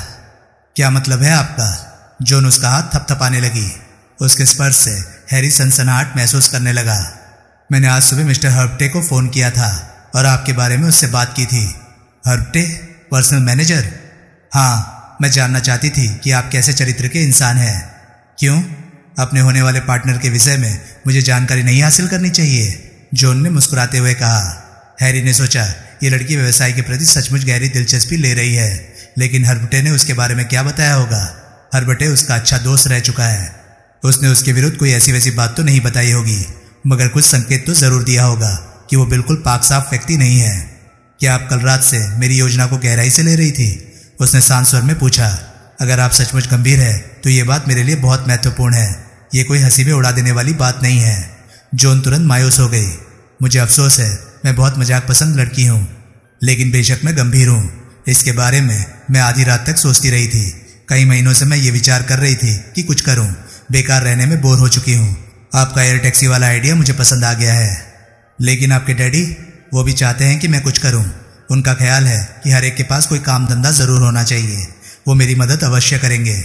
क्या मतलब है आपका? जॉन उसका हाथ थपथपाने लगी। उसके स्पर्श से हैरी सनसनाहट महसूस करने लगा। मैंने आज सुबह मिस्टर हर्बटे को फोन किया था और आपके बारे में उससे बात की थी। हर्बटे, पर्सनल मैनेजर? हाँ, मैं जानना चाहती थी कि आप कैसे चरित्र के इंसान हैं। क्यों? अपने होने वाले पार्टनर के विषय में मुझे जानकारी नहीं हासिल करनी चाहिए? जॉन ने मुस्कुराते हुए कहा। हैरी ने सोचा, ये लड़की व्यवसाय के प्रति सचमुच गहरी दिलचस्पी ले रही है, लेकिन हर्बटे ने उसके बारे में क्या बताया होगा? हर्बटे उसका अच्छा दोस्त रह चुका है। उसने उसके विरुद्ध कोई ऐसी वैसी बात तो नहीं बताई होगी, मगर कुछ संकेत तो जरूर दिया होगा कि वो बिल्कुल पाक साफ व्यक्ति नहीं है। क्या आप कल रात से मेरी योजना को गहराई से ले रही थी? उसने शांत स्वर में पूछा। अगर आप सचमुच गंभीर है तो ये बात मेरे लिए बहुत महत्वपूर्ण है। ये कोई हंसी में उड़ा देने वाली बात नहीं है। जॉन तुरंत मायूस हो गई। मुझे अफसोस है, मैं बहुत मजाक पसंद लड़की हूँ, लेकिन बेशक मैं गंभीर हूँ। इसके बारे में मैं आधी रात तक सोचती रही थी। कई महीनों से मैं ये विचार कर रही थी कि कुछ करूँ। बेकार रहने में बोर हो चुकी हूँ। आपका एयर टैक्सी वाला आइडिया मुझे पसंद आ गया है। लेकिन आपके डैडी, वो भी चाहते हैं कि मैं कुछ करूँ। उनका ख्याल है कि हर एक के पास कोई काम धंधा जरूर होना चाहिए। वो मेरी मदद अवश्य करेंगे।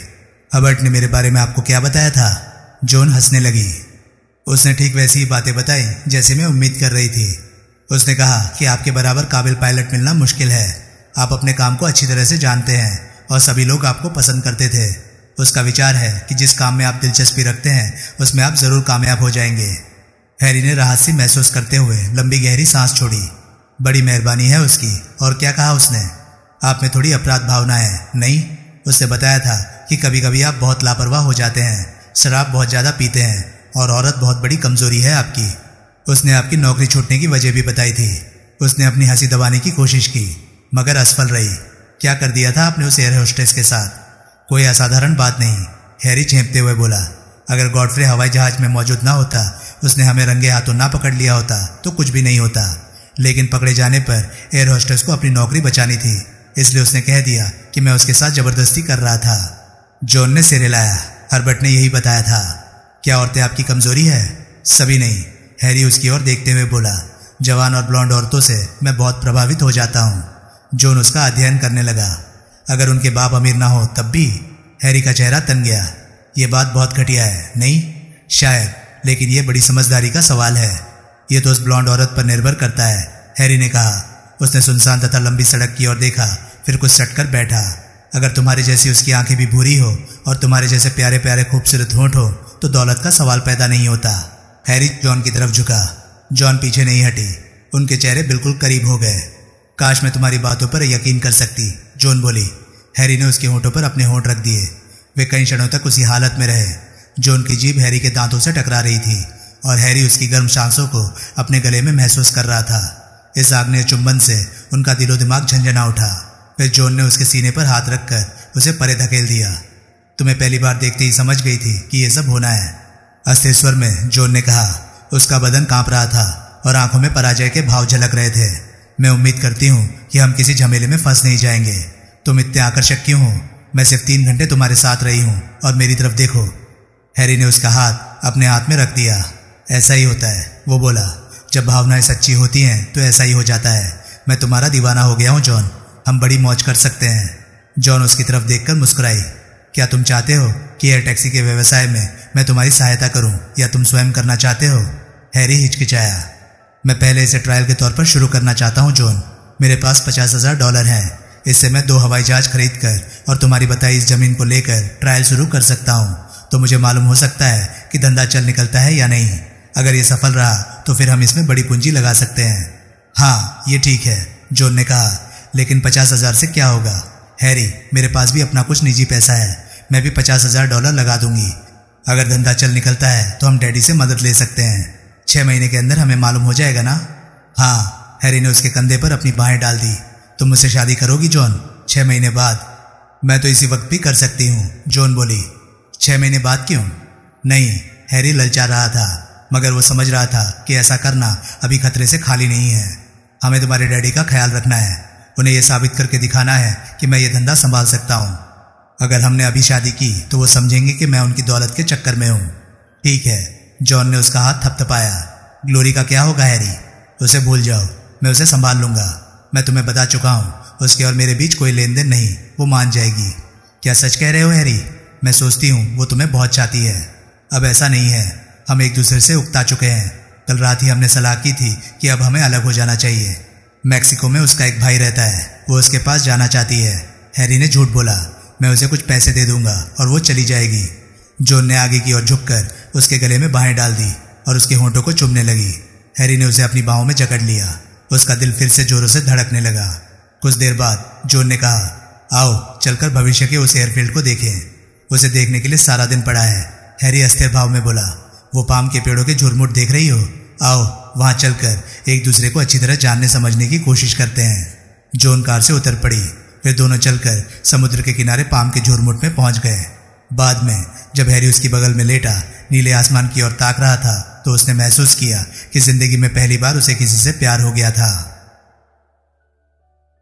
हबर्ट ने मेरे बारे में आपको क्या बताया था? जॉन हंसने लगी। उसने ठीक वैसी ही बातें बताई जैसे मैं उम्मीद कर रही थी। उसने कहा कि आपके बराबर काबिल पायलट मिलना मुश्किल है। आप अपने काम को अच्छी तरह से जानते हैं और सभी लोग आपको पसंद करते थे। उसका विचार है कि जिस काम में आप दिलचस्पी रखते हैं उसमें आप जरूर कामयाब हो जाएंगे। हैरी ने राहत सी महसूस करते हुए लंबी गहरी सांस छोड़ी। बड़ी मेहरबानी है उसकी। और क्या कहा उसने? आप में थोड़ी अपराध भावना है, नहीं? उसने बताया था कि कभी कभी आप बहुत लापरवाह हो जाते हैं, शराब बहुत ज्यादा पीते हैं और औरत बहुत बड़ी कमजोरी है आपकी। उसने आपकी नौकरी छूटने की वजह भी बताई थी। उसने अपनी हंसी दबाने की कोशिश की मगर असफल रही। क्या कर दिया था आपने उस एयर होस्टेस के साथ? कोई असाधारण बात नहीं, हैरी छेंपते हुए बोला। अगर गॉडफ्रे हवाई जहाज में मौजूद ना होता, उसने हमें रंगे हाथों ना पकड़ लिया होता तो कुछ भी नहीं होता। लेकिन पकड़े जाने पर एयर होस्टेस को अपनी नौकरी बचानी थी, इसलिए उसने कह दिया कि मैं उसके साथ जबरदस्ती कर रहा था। जॉन ने सिर हिलाया। हर्बर्ट ने यही बताया था। क्या औरतें आपकी कमजोरी है? सभी नहीं, हैरी उसकी ओर देखते हुए बोला। जवान और ब्लॉन्ड औरतों से मैं बहुत प्रभावित हो जाता हूँ। जॉन उसका अध्ययन करने लगा। अगर उनके बाप अमीर ना हो तब भी? हैरी का चेहरा तन गया। ये बात बहुत घटिया है, नहीं? शायद, लेकिन ये बड़ी समझदारी का सवाल है। ये तो उस ब्लॉन्ड औरत पर निर्भर करता है, हैरी ने कहा। उसने सुनसान तथा लंबी सड़क की ओर देखा, फिर कुछ सटकर बैठा। अगर तुम्हारे जैसी उसकी आंखें भी भूरी हो और तुम्हारे जैसे प्यारे प्यारे खूबसूरत होंठ हो तो दौलत का सवाल पैदा नहीं होता। हैरी जॉन की तरफ झुका। जॉन पीछे नहीं हटी। उनके चेहरे बिल्कुल करीब हो गए। काश मैं तुम्हारी बातों पर यकीन कर सकती, जॉन बोली। हैरी ने उसके होंठों पर अपने होंठ रख दिए। वे कई क्षणों तक उसी हालत में रहे। जॉन की जीभ हैरी के दांतों से टकरा रही थी और हैरी उसकी गर्म सांसों को अपने गले में महसूस कर रहा था। इस आग्नेय चुंबन से उनका दिलो दिमाग झंझना उठा। फिर जॉन ने उसके सीने पर हाथ रखकर उसे परे धकेल दिया। तुम्हें पहली बार देखते ही समझ गई थी कि यह सब होना है, अस्थिर स्वर में जॉन ने कहा। उसका बदन कांप रहा था और आंखों में पराजय के भाव झलक रहे थे। मैं उम्मीद करती हूँ कि हम किसी झमेले में फंस नहीं जाएंगे। तुम इतने आकर्षक क्यों हो? मैं सिर्फ 3 घंटे तुम्हारे साथ रही हूँ और मेरी तरफ देखो। हैरी ने उसका हाथ अपने हाथ में रख दिया। ऐसा ही होता है, वो बोला। जब भावनाएं सच्ची होती हैं तो ऐसा ही हो जाता है। मैं तुम्हारा दीवाना हो गया हूँ जॉन। हम बड़ी मौज कर सकते हैं। जॉन उसकी तरफ देखकर मुस्कुराई। क्या तुम चाहते हो कि एयर टैक्सी के व्यवसाय में मैं तुम्हारी सहायता करूं या तुम स्वयं करना चाहते हो? हैरी हिचकिचाया। मैं पहले इसे ट्रायल के तौर पर शुरू करना चाहता हूं जॉन। मेरे पास $50,000 हैं। इससे मैं 2 हवाई जहाज खरीद कर और तुम्हारी बताई इस जमीन को लेकर ट्रायल शुरू कर सकता हूं। तो मुझे मालूम हो सकता है कि धंधा चल निकलता है या नहीं। अगर ये सफल रहा तो फिर हम इसमें बड़ी पूंजी लगा सकते हैं। हाँ, ये ठीक है, जॉन ने कहा। लेकिन 50,000 से क्या होगा? हैरी, मेरे पास भी अपना कुछ निजी पैसा है। मैं भी $50,000 लगा दूंगी। अगर धंधा चल निकलता है तो हम डैडी से मदद ले सकते हैं। 6 महीने के अंदर हमें मालूम हो जाएगा ना? हाँ। हैरी ने उसके कंधे पर अपनी बाहें डाल दी। तुम मुझसे शादी करोगी जॉन? 6 महीने बाद? मैं तो इसी वक्त भी कर सकती हूँ, जॉन बोली। 6 महीने बाद क्यों? नहीं, हैरी ललचा रहा था, मगर वो समझ रहा था कि ऐसा करना अभी खतरे से खाली नहीं है। हमें तुम्हारे डैडी का ख्याल रखना है। उन्हें यह साबित करके दिखाना है कि मैं ये धंधा संभाल सकता हूँ। अगर हमने अभी शादी की तो वो समझेंगे कि मैं उनकी दौलत के चक्कर में हूँ। ठीक है, जॉन ने उसका हाथ थपथपाया। ग्लोरी का क्या होगा हैरी? उसे भूल जाओ, मैं उसे संभाल लूंगा। मैं तुम्हें बता चुका हूँ, उसके और मेरे बीच कोई लेन देन नहीं। वो मान जाएगी। क्या सच कह रहे हो हैरी? मैं सोचती हूँ वो तुम्हें बहुत चाहती है। अब ऐसा नहीं है, हम एक दूसरे से उकता चुके हैं। कल रात ही हमने सलाह की थी कि अब हमें अलग हो जाना चाहिए। मैक्सिको में उसका एक भाई रहता है, वो उसके पास जाना चाहती है। हैरी ने झूठ बोला। मैं उसे कुछ पैसे दे दूंगा और वो चली जाएगी। जॉन ने आगे की ओर झुककर उसके गले में बाहें डाल दी और उसके होंठों को चूमने लगी। हैरी ने उसे अपनी बाहों में जकड़ लिया। उसका दिल फिर से जोरों से धड़कने लगा। कुछ देर बाद जॉन ने कहा, आओ चलकर भविष्य के उस एयरफील्ड को देखें। उसे देखने के लिए सारा दिन पड़ा है। हैरी अस्थिर भाव में बोला। वो पाम के पेड़ों के झुरमुट देख रही हो? आओ वहां चलकर एक दूसरे को अच्छी तरह जानने समझने की कोशिश करते हैं। जॉन कार से उतर पड़ी। वे दोनों चलकर समुद्र के किनारे पाम के झुरमुट में पहुंच गए। बाद में जब हैरी उसकी बगल में लेटा नीले आसमान की ओर ताक रहा था तो उसने महसूस किया कि जिंदगी में पहली बार उसे किसी से प्यार हो गया था।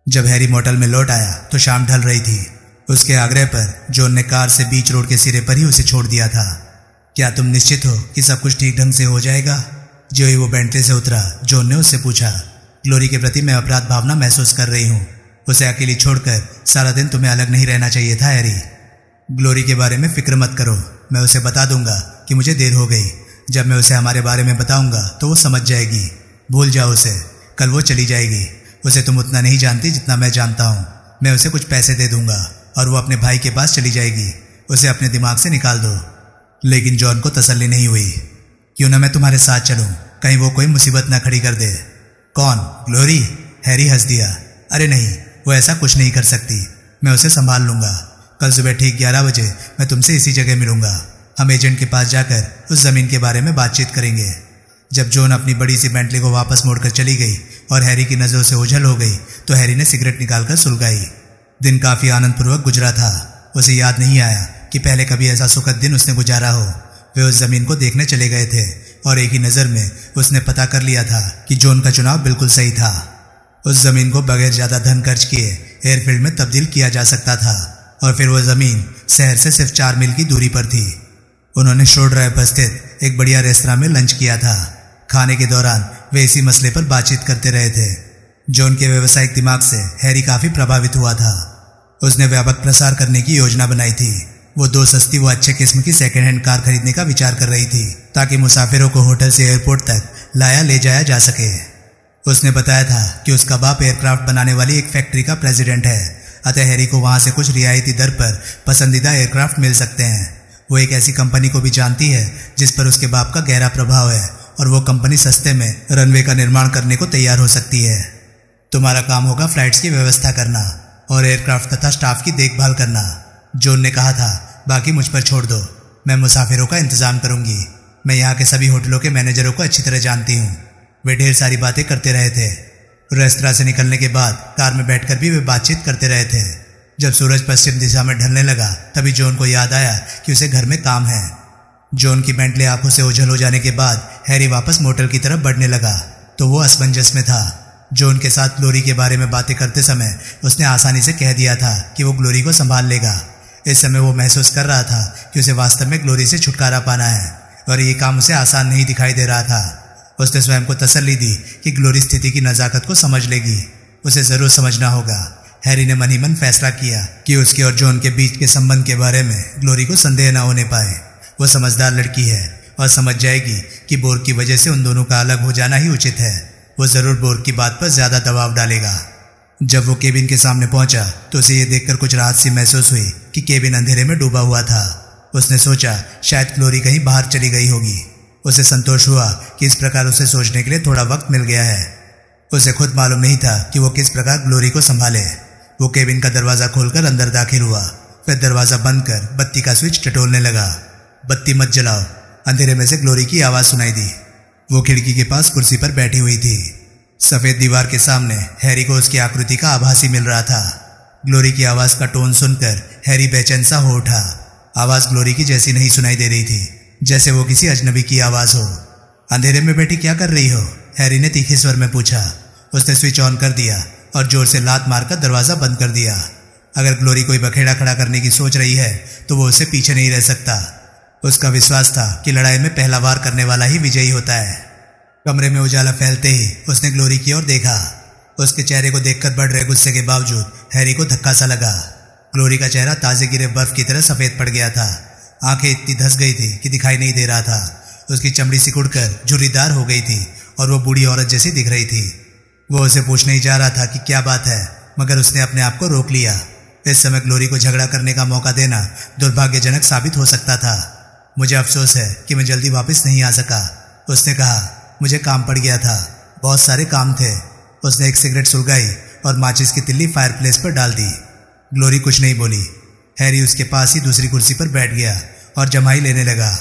जब हैरी मोटल में लौट आया तो शाम ढल रही थी। उसके आग्रह पर जॉन ने कार से बीच रोड के सिरे पर ही उसे छोड़ दिया था। क्या तुम निश्चित हो कि सब कुछ ठीक ढंग से हो जाएगा? जो ही वो बेंटली से उतरा, जॉन ने उससे पूछा। ग्लोरी के प्रति मैं अपराध भावना महसूस कर रही हूँ। उसे अकेली छोड़कर सारा दिन तुम्हें अलग नहीं रहना चाहिए था हैरी। ग्लोरी के बारे में फिक्र मत करो, मैं उसे बता दूंगा कि मुझे देर हो गई। जब मैं उसे हमारे बारे में बताऊंगा तो वो समझ जाएगी। भूल जाओ उसे, कल वो चली जाएगी। उसे तुम उतना नहीं जानती जितना मैं जानता हूँ। मैं उसे कुछ पैसे दे दूंगा और वो अपने भाई के पास चली जाएगी। उसे अपने दिमाग से निकाल दो। लेकिन जॉन को तसल्ली नहीं हुई। क्यों ना मैं तुम्हारे साथ चलूं, कहीं वो कोई मुसीबत ना खड़ी कर दे। कौन? ग्लोरी? हैरी हंस दिया। अरे नहीं, वो ऐसा कुछ नहीं कर सकती। मैं उसे संभाल लूंगा। कल सुबह ठीक 11 बजे मैं तुमसे इसी जगह मिलूंगा। हम एजेंट के पास जाकर उस जमीन के बारे में बातचीत करेंगे। जब जॉन अपनी बड़ी सी बेंटली को वापस मोड़कर चली गई और हैरी की नजरों से ओझल हो गई तो हैरी ने सिगरेट निकालकर सुलगाई। दिन काफी आनंदपूर्वक गुजरा था। उसे याद नहीं आया कि पहले कभी ऐसा सुखद दिन उसने गुजारा हो। वे उस जमीन को देखने चले गए थे और एक ही नजर में उसने पता कर लिया था कि जॉन का चुनाव बिल्कुल सही था। उस जमीन को बगैर ज्यादा धन खर्च किए एयरफील्ड में तब्दील किया जा सकता था और फिर वह जमीन शहर से सिर्फ 4 मील की दूरी पर थी। उन्होंने शोर ड्राइव पर स्थित एक बढ़िया रेस्तरां में लंच किया था। खाने के दौरान वे इसी मसले पर बातचीत करते रहे थे। जॉन के व्यावसायिक दिमाग से हैरी काफी प्रभावित हुआ था। उसने व्यापक प्रसार करने की योजना बनाई थी। वो 2 सस्ती व अच्छे किस्म की सेकेंड हैंड कार खरीदने का विचार कर रही थी ताकि मुसाफिरों को होटल से एयरपोर्ट तक लाया ले जाया जा सके। उसने बताया था कि उसका बाप एयरक्राफ्ट बनाने वाली एक फैक्ट्री का प्रेसिडेंट है। अतः हैरी को वहां से कुछ रियायती दर पर पसंदीदा एयरक्राफ्ट मिल सकते हैं। वो एक ऐसी कंपनी को भी जानती है जिस पर उसके बाप का गहरा प्रभाव है और वो कंपनी सस्ते में रनवे का निर्माण करने को तैयार हो सकती है। तुम्हारा काम होगा फ्लाइट्स की व्यवस्था करना और एयरक्राफ्ट तथा स्टाफ की देखभाल करना। जॉन ने कहा था, बाकी मुझ पर छोड़ दो, मैं मुसाफिरों का इंतजाम करूंगी। मैं यहाँ के सभी होटलों के मैनेजरों को अच्छी तरह जानती हूँ। वे ढेर सारी बातें करते रहे थे। रेस्तरां से निकलने के बाद कार में बैठकर भी वे बातचीत करते रहे थे। जब सूरज पश्चिम दिशा में ढलने लगा तभी जॉन को याद आया कि उसे घर में काम है। जॉन की बेंटले आंखों से ओझल हो जाने के बाद हैरी वापस मोटल की तरफ बढ़ने लगा तो वो असमंजस में था। जॉन के साथ ग्लोरी के बारे में बातें करते समय उसने आसानी से कह दिया था कि वो ग्लोरी को संभाल लेगा। इस समय वो महसूस कर रहा था कि उसे वास्तव में ग्लोरी से छुटकारा पाना है और ये काम उसे आसान नहीं दिखाई दे रहा था। उसने स्वयं को तसल्ली दी कि ग्लोरी स्थिति की नजाकत को समझ लेगी। उसे जरूर समझना होगा। हैरी ने मन ही मन फैसला किया कि उसके और जॉन के बीच के संबंध के बारे में ग्लोरी को संदेह न होने पाए। वो समझदार लड़की है और समझ जाएगी कि बोर्ग की वजह से उन दोनों का अलग हो जाना ही उचित है। वो जरूर बोर्ग की बात पर ज्यादा दबाव डालेगा। जब वो केबिन के सामने पहुंचा तो उसे ये देखकर कुछ राहत सी महसूस हुई कि केबिन अंधेरे में डूबा हुआ था। उसने सोचा शायद ग्लोरी कहीं बाहर चली गई होगी। उसे संतोष हुआ कि इस प्रकार उसे सोचने के लिए थोड़ा वक्त मिल गया है। उसे खुद मालूम नहीं था कि वो किस प्रकार ग्लोरी को संभाले। वो केबिन का दरवाजा खोलकर अंदर दाखिल हुआ, फिर दरवाजा बंद कर बत्ती का स्विच टटोलने लगा। बत्ती मत जलाओ, अंधेरे में से ग्लोरी की आवाज सुनाई दी। वो खिड़की के पास कुर्सी पर बैठी हुई थी। सफेद दीवार के सामने हैरी को उसकी आकृति का आभासी मिल रहा था। ग्लोरी की आवाज का टोन सुनकर हैरी बेचैन सा हो उठा। आवाज ग्लोरी की जैसी नहीं सुनाई दे रही थी, जैसे वो किसी अजनबी की आवाज हो। अंधेरे में बैठी क्या कर रही हो? हैरी ने तीखे स्वर में पूछा। उसने स्विच ऑन कर दिया और जोर से लात मारकर दरवाजा बंद कर दिया। अगर ग्लोरी कोई बखेड़ा खड़ा करने की सोच रही है तो वो उससे पीछे नहीं रह सकता। उसका विश्वास था कि लड़ाई में पहला वार करने वाला ही विजयी होता है। कमरे में उजाला फैलते ही उसने ग्लोरी की ओर देखा। उसके चेहरे को देखकर बढ़ रहे गुस्से के बावजूद हैरी को धक्का सा लगा। ग्लोरी का चेहरा ताजे गिरे बर्फ की तरह सफेद पड़ गया था। आंखें इतनी धंस गई थी कि दिखाई नहीं दे रहा था। उसकी चमड़ी सिकुड़कर झुर्रीदार हो गई थी और वो बूढ़ी औरत जैसी दिख रही थी। वो उसे पूछने ही जा रहा था कि क्या बात है, मगर उसने अपने आप को रोक लिया। इस समय ग्लोरी को झगड़ा करने का मौका देना दुर्भाग्यजनक साबित हो सकता था। मुझे अफसोस है कि मैं जल्दी वापस नहीं आ सका, उसने कहा। मुझे काम पड़ गया था, बहुत सारे काम थे। उसने एक सिगरेट सुलगाई और माचिस की तिल्ली फायरप्लेस पर डाल दी। ग्लोरी कुछ नहीं बोली। हैरी उसके पास ही दूसरी कुर्सी पर बैठ गया और जमाई लेने लगा।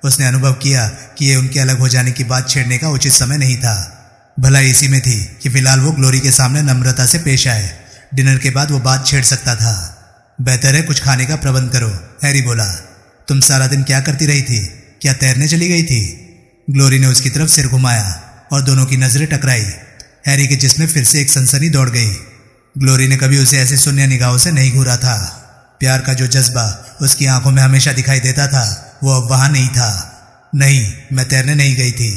उसने अनुभव किया कि ये उनके अलग हो जाने की बात छेड़ने का उचित समय नहीं था। भलाई इसी में थी कि फिलहाल वो ग्लोरी के सामने नम्रता से पेश आए। डिनर के बाद वो बात छेड़ सकता था। बेहतर है कुछ खाने का प्रबंध करो, हैरी बोला। तुम सारा दिन क्या करती रही थी? क्या तैरने चली गई थी? ग्लोरी ने उसकी तरफ सिर घुमाया और दोनों की नजरें टकराई। हैरी के जिस्म में फिर से एक सनसनी दौड़ गई। ग्लोरी ने कभी उसे ऐसे शून्य निगाहों से नहीं घूरा था। प्यार का जो जज्बा उसकी आंखों में हमेशा दिखाई देता था वो अब वहां नहीं था। नहीं, मैं तैरने नहीं गई थी,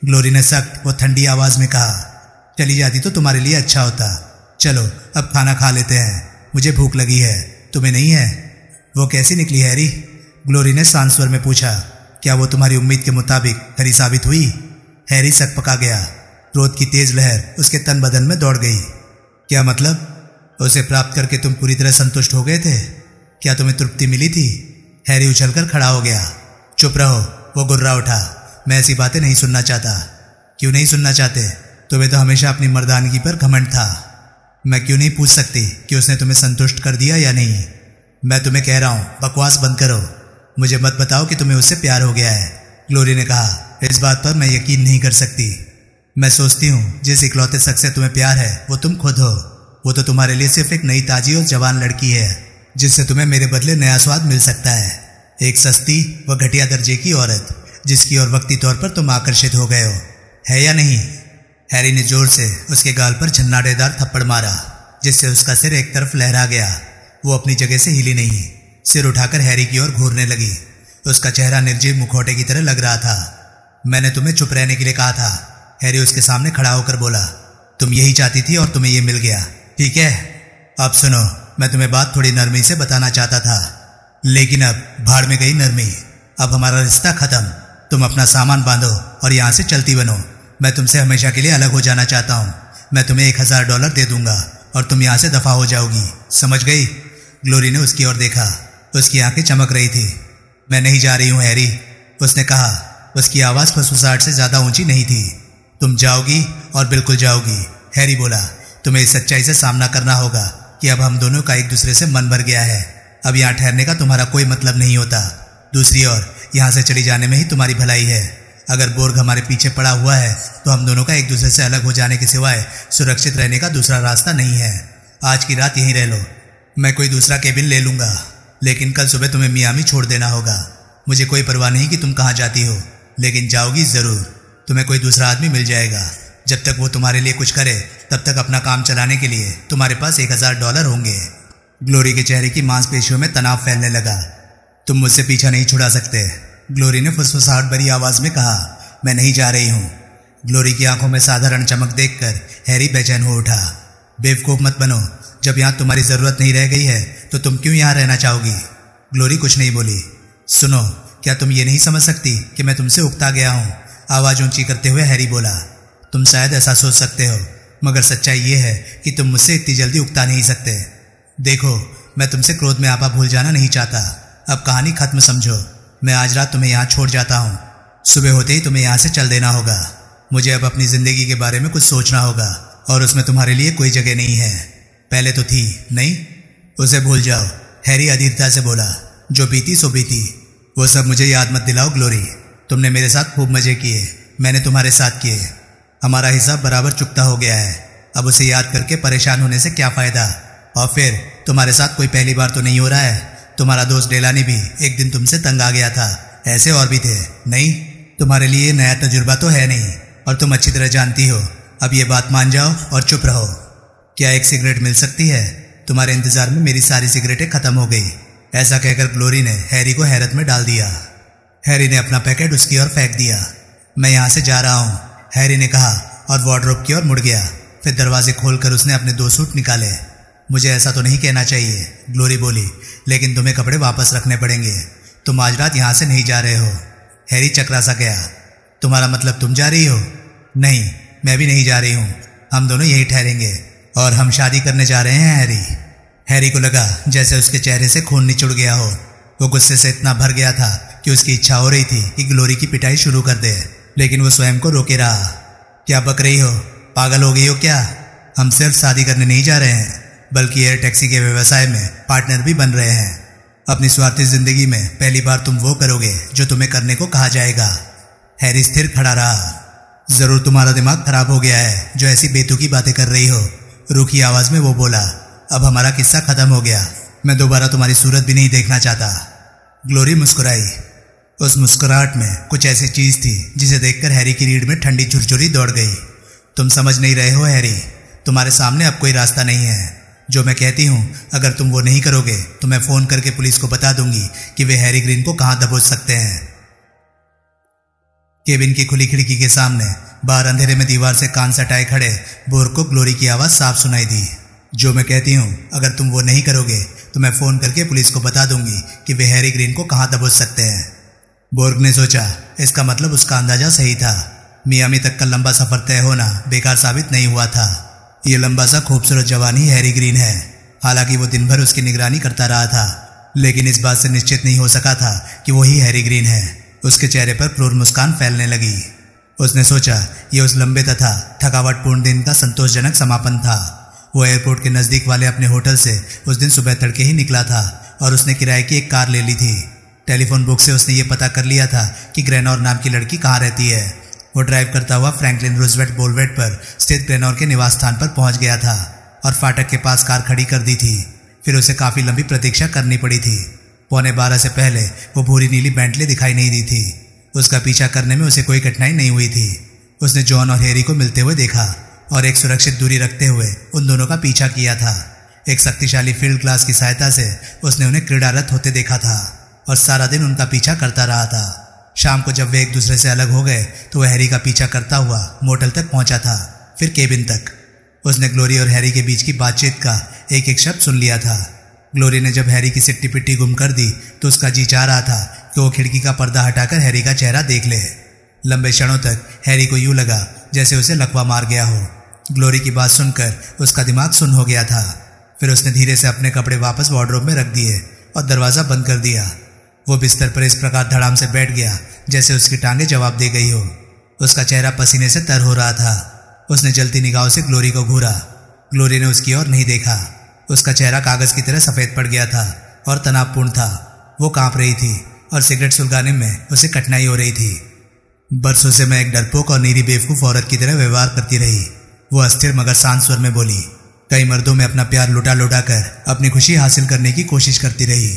ग्लोरी ने सख्त वो ठंडी आवाज में कहा। चली जाती तो तुम्हारे लिए अच्छा होता। चलो अब खाना खा लेते हैं, मुझे भूख लगी है, तुम्हें नहीं है? वो कैसी निकली हैरी? ग्लोरी ने शांत स्वर में पूछा। क्या वो तुम्हारी उम्मीद के मुताबिक खरी साबित हुई? हैरी सक पका गया। क्रोध की तेज लहर उसके तन बदन में दौड़ गई। क्या मतलब? उसे प्राप्त करके तुम पूरी तरह संतुष्ट हो गए थे? क्या तुम्हें तृप्ति मिली थी? हैरी उछलकर खड़ा हो गया। चुप रहो, वो गुर्रा उठा। मैं ऐसी बातें नहीं सुनना चाहता। क्यों नहीं सुनना चाहते? तुम्हें तो हमेशा अपनी मर्दानगी पर घमंड था। मैं क्यों नहीं पूछ सकती कि उसने तुम्हें संतुष्ट कर दिया या नहीं? मैं तुम्हें कह रहा हूं, बकवास बंद करो। मुझे मत बताओ कि तुम्हें उससे प्यार हो गया है, ग्लोरी ने कहा। इस बात पर मैं यकीन नहीं कर सकती। मैं सोचती हूँ जिस इकलौते शख्स से तुम्हें प्यार है वो तुम खुद हो। वो तो तुम्हारे लिए सिर्फ एक नई ताजी और जवान लड़की है जिससे तुम्हें मेरे बदले नया स्वाद मिल सकता है। एक सस्ती व घटिया दर्जे की औरत जिसकी ओर वक्ती तौर पर तुम आकर्षित हो गए हो, है या नहीं? हैरी ने जोर से उसके गाल पर झन्नाटेदार थप्पड़ मारा जिससे उसका सिर एक तरफ लहरा गया। वो अपनी जगह से हिली नहीं। सिर उठाकर हैरी की ओर घूरने लगी। उसका चेहरा निर्जीव मुखौटे की तरह लग रहा था। मैंने तुम्हें चुप रहने के लिए कहा था, हैरी उसके सामने खड़ा होकर बोला। तुम यही चाहती थी और तुम्हें यह मिल गया, ठीक है? अब सुनो, मैं तुम्हें बात थोड़ी नरमी से बताना चाहता था, लेकिन अब भाड़ में गई नरमी। अब हमारा रिश्ता खत्म। तुम अपना सामान बांधो और यहां से चलती बनो। मैं तुमसे हमेशा के लिए अलग हो जाना चाहता हूं। मैं तुम्हें $1000 दे दूंगा और तुम यहाँ से दफा हो जाओगी, समझ गई? ग्लोरी ने उसकी ओर देखा। उसकी आंखें चमक रही थी। मैं नहीं जा रही हूँ हैरी, उसने कहा। उसकी आवाज़ फुसफुसाहट से ज़्यादा ऊंची नहीं थी। तुम जाओगी और बिल्कुल जाओगी, हैरी बोला। तुम्हें इस सच्चाई से सामना करना होगा कि अब हम दोनों का एक दूसरे से मन भर गया है। अब यहाँ ठहरने का तुम्हारा कोई मतलब नहीं होता। दूसरी ओर यहाँ से चली जाने में ही तुम्हारी भलाई है। अगर बोर्ग हमारे पीछे पड़ा हुआ है तो हम दोनों का एक दूसरे से अलग हो जाने के सिवाय सुरक्षित रहने का दूसरा रास्ता नहीं है। आज की रात यहीं रह लो, मैं कोई दूसरा केबिन ले लूँगा, लेकिन कल सुबह तुम्हें मियामी छोड़ देना होगा। मुझे कोई परवाह नहीं कि तुम कहाँ जाती हो, लेकिन जाओगी ज़रूर। तुम्हें कोई दूसरा आदमी मिल जाएगा। जब तक वो तुम्हारे लिए कुछ करे तब तक अपना काम चलाने के लिए तुम्हारे पास $1000 होंगे। ग्लोरी के चेहरे की मांसपेशियों में तनाव फैलने लगा। तुम मुझसे पीछा नहीं छुड़ा सकते, ग्लोरी ने फुसफुसाहट भरी आवाज में कहा। मैं नहीं जा रही हूँ। ग्लोरी की आंखों में साधारण चमक देखकर हैरी बेचैन हो उठा। बेवकूफ मत बनो, जब यहाँ तुम्हारी जरूरत नहीं रह गई है तो तुम क्यों यहाँ रहना चाहोगी? ग्लोरी कुछ नहीं बोली। सुनो, क्या तुम ये नहीं समझ सकती कि मैं तुमसे उकता गया हूँ? आवाज ऊंची करते हुए हैरी बोला। तुम शायद ऐसा सोच सकते हो, मगर सच्चाई ये है कि तुम मुझसे इतनी जल्दी उकता नहीं सकते। देखो, मैं तुमसे क्रोध में आपा भूल जाना नहीं चाहता। अब कहानी खत्म समझो। मैं आज रात तुम्हें यहाँ छोड़ जाता हूँ। सुबह होते ही तुम्हें यहाँ से चल देना होगा। मुझे अब अपनी जिंदगी के बारे में कुछ सोचना होगा और उसमें तुम्हारे लिए कोई जगह नहीं है। पहले तो थी, नहीं? उसे भूल जाओ, हैरी अधीरता से बोला। जो बीती सो बीती, वो सब मुझे याद मत दिलाओ ग्लोरी। तुमने मेरे साथ खूब मजे किए, मैंने तुम्हारे साथ किए। हमारा हिसाब बराबर चुकता हो गया है। अब उसे याद करके परेशान होने से क्या फायदा? और फिर तुम्हारे साथ कोई पहली बार तो नहीं हो रहा है। तुम्हारा दोस्त डेलानी भी एक दिन तुमसे तंग आ गया था। ऐसे और भी थे, नहीं? तुम्हारे लिए नया तजुर्बा तो है नहीं और तुम अच्छी तरह जानती हो। अब ये बात मान जाओ और चुप रहो। क्या एक सिगरेट मिल सकती है? तुम्हारे इंतजार में मेरी सारी सिगरेटें खत्म हो गई। ऐसा कहकर ग्लोरी ने हैरी को हैरत में डाल दिया। हैरी ने अपना पैकेट उसकी ओर फेंक दिया। मैं यहाँ से जा रहा हूँ, हैरी ने कहा और वार्डरोब की ओर मुड़ गया। फिर दरवाजे खोलकर उसने अपने 2 सूट निकाले। मुझे ऐसा तो नहीं कहना चाहिए, ग्लोरी बोली, लेकिन तुम्हें कपड़े वापस रखने पड़ेंगे। तुम आज रात यहाँ से नहीं जा रहे हो। हैरी चकरा सा गया। तुम्हारा मतलब तुम जा रही हो? नहीं, मैं भी नहीं जा रही हूँ। हम दोनों यहीं ठहरेंगे और हम शादी करने जा रहे हैं हैरी। हैरी को लगा जैसे उसके चेहरे से खून निचुड़ गया हो। वो गुस्से से इतना भर गया था कि उसकी इच्छा हो रही थी कि ग्लोरी की पिटाई शुरू कर दे, लेकिन वो स्वयं को रोके रहा। क्या बक रही हो? पागल हो गई हो क्या? हम सिर्फ शादी करने नहीं जा रहे हैं, बल्कि एयर टैक्सी के व्यवसाय में पार्टनर भी बन रहे हैं। अपनी स्वार्थी जिंदगी में पहली बार तुम वो करोगे जो तुम्हें करने को कहा जाएगा। हैरी स्थिर खड़ा रहा। जरूर तुम्हारा दिमाग खराब हो गया है जो ऐसी बेतुकी बातें कर रही हो, रूखी आवाज में वो बोला। अब हमारा किस्सा खत्म हो गया। मैं दोबारा तुम्हारी सूरत भी नहीं देखना चाहता। ग्लोरी मुस्कुराई। उस मुस्कुराहट में कुछ ऐसी चीज थी जिसे देखकर हैरी की रीढ़ में ठंडी झुरझुरी दौड़ गई। तुम समझ नहीं रहे हो हैरी, तुम्हारे सामने अब कोई रास्ता नहीं है। जो मैं कहती हूँ, अगर तुम वो नहीं करोगे तो मैं फोन करके पुलिस को बता दूंगी कि वे हैरी ग्रीन को कहाँ दबोच सकते हैं। केबिन की खुली खिड़की के सामने बाहर अंधेरे में दीवार से कान सटाए खड़े बोर्ग को ग्लोरी की आवाज साफ सुनाई दी। जो मैं कहती हूँ, अगर तुम वो नहीं करोगे तो मैं फोन करके पुलिस को बता दूंगी कि वे हैरी ग्रीन को कहाँ दबोच सकते हैं। बोर्ग ने सोचा, इसका मतलब उसका अंदाजा सही था। मियामी तक का लंबा सफर तय होना बेकार साबित नहीं हुआ था। ये लंबा सा खूबसूरत जवान ही हैरी ग्रीन है। हालांकि वो दिन भर उसकी निगरानी करता रहा था, लेकिन इस बात से निश्चित नहीं हो सका था कि वही हैरी ग्रीन है। उसके चेहरे पर क्रूर मुस्कान फैलने लगी। उसने सोचा, ये उस लंबे तथा थकावटपूर्ण दिन का संतोषजनक समापन था। वो एयरपोर्ट के नजदीक वाले अपने होटल से उस दिन सुबह तड़के ही निकला था और उसने किराए की एक कार ले ली थी। टेलीफोन बुक से उसने ये पता कर लिया था कि ग्रेनॉर नाम की लड़की कहाँ रहती है। वो ड्राइव करता हुआ फ्रैंकलिन रूजवेल्ट बोulevard पर स्थित ग्रेनॉर के निवास स्थान पर पहुंच गया था और फाटक के पास कार खड़ी कर दी थी। फिर उसे काफी लंबी प्रतीक्षा करनी पड़ी थी। 11:15 से पहले वो भूरी नीली बेंटली दिखाई नहीं दी थी। उसका पीछा करने में उसे कोई कठिनाई नहीं हुई थी। उसने जॉन और हैरी को मिलते हुए देखा और एक सुरक्षित दूरी रखते हुए उन दोनों का पीछा किया था। एक शक्तिशाली फील्ड ग्लास की सहायता से उसने उन्हें क्रीड़ारत होते देखा था और सारा दिन उनका पीछा करता रहा था। शाम को जब वे एक दूसरे से अलग हो गए तो वह हैरी का पीछा करता हुआ मोटल तक पहुंचा था, फिर केबिन तक। उसने ग्लोरी और हैरी के बीच की बातचीत का एक एक शब्द सुन लिया था। ग्लोरी ने जब हैरी की सिट्टी पिट्टी गुम कर दी तो उसका जी चाह रहा था कि वो खिड़की का पर्दा हटाकर हैरी का चेहरा देख ले। लंबे क्षणों तक हैरी को यूं लगा जैसे उसे लकवा मार गया हो। ग्लोरी की बात सुनकर उसका दिमाग सुन्न हो गया था। फिर उसने धीरे से अपने कपड़े वापस वार्डरोब में रख दिए और दरवाज़ा बंद कर दिया। वो बिस्तर पर इस प्रकार धड़ाम से बैठ गया जैसे उसकी टांगें जवाब दे गई हो। उसका चेहरा पसीने से तर हो रहा था। उसने जलती निगाहों से ग्लोरी को घूरा। ग्लोरी ने उसकी ओर नहीं देखा। उसका चेहरा कागज की तरह सफ़ेद पड़ गया था और तनावपूर्ण था। वो कांप रही थी और सिगरेट सुलगाने में उसे कठिनाई हो रही थी। बरसों से मैं एक डरपोक और नीरी बेवकूफ़ औरत की तरह व्यवहार करती रही, वो अस्थिर मगर शांत स्वर में बोली। कई मर्दों में अपना प्यार लुटा लुटा कर अपनी खुशी हासिल करने की कोशिश करती रही।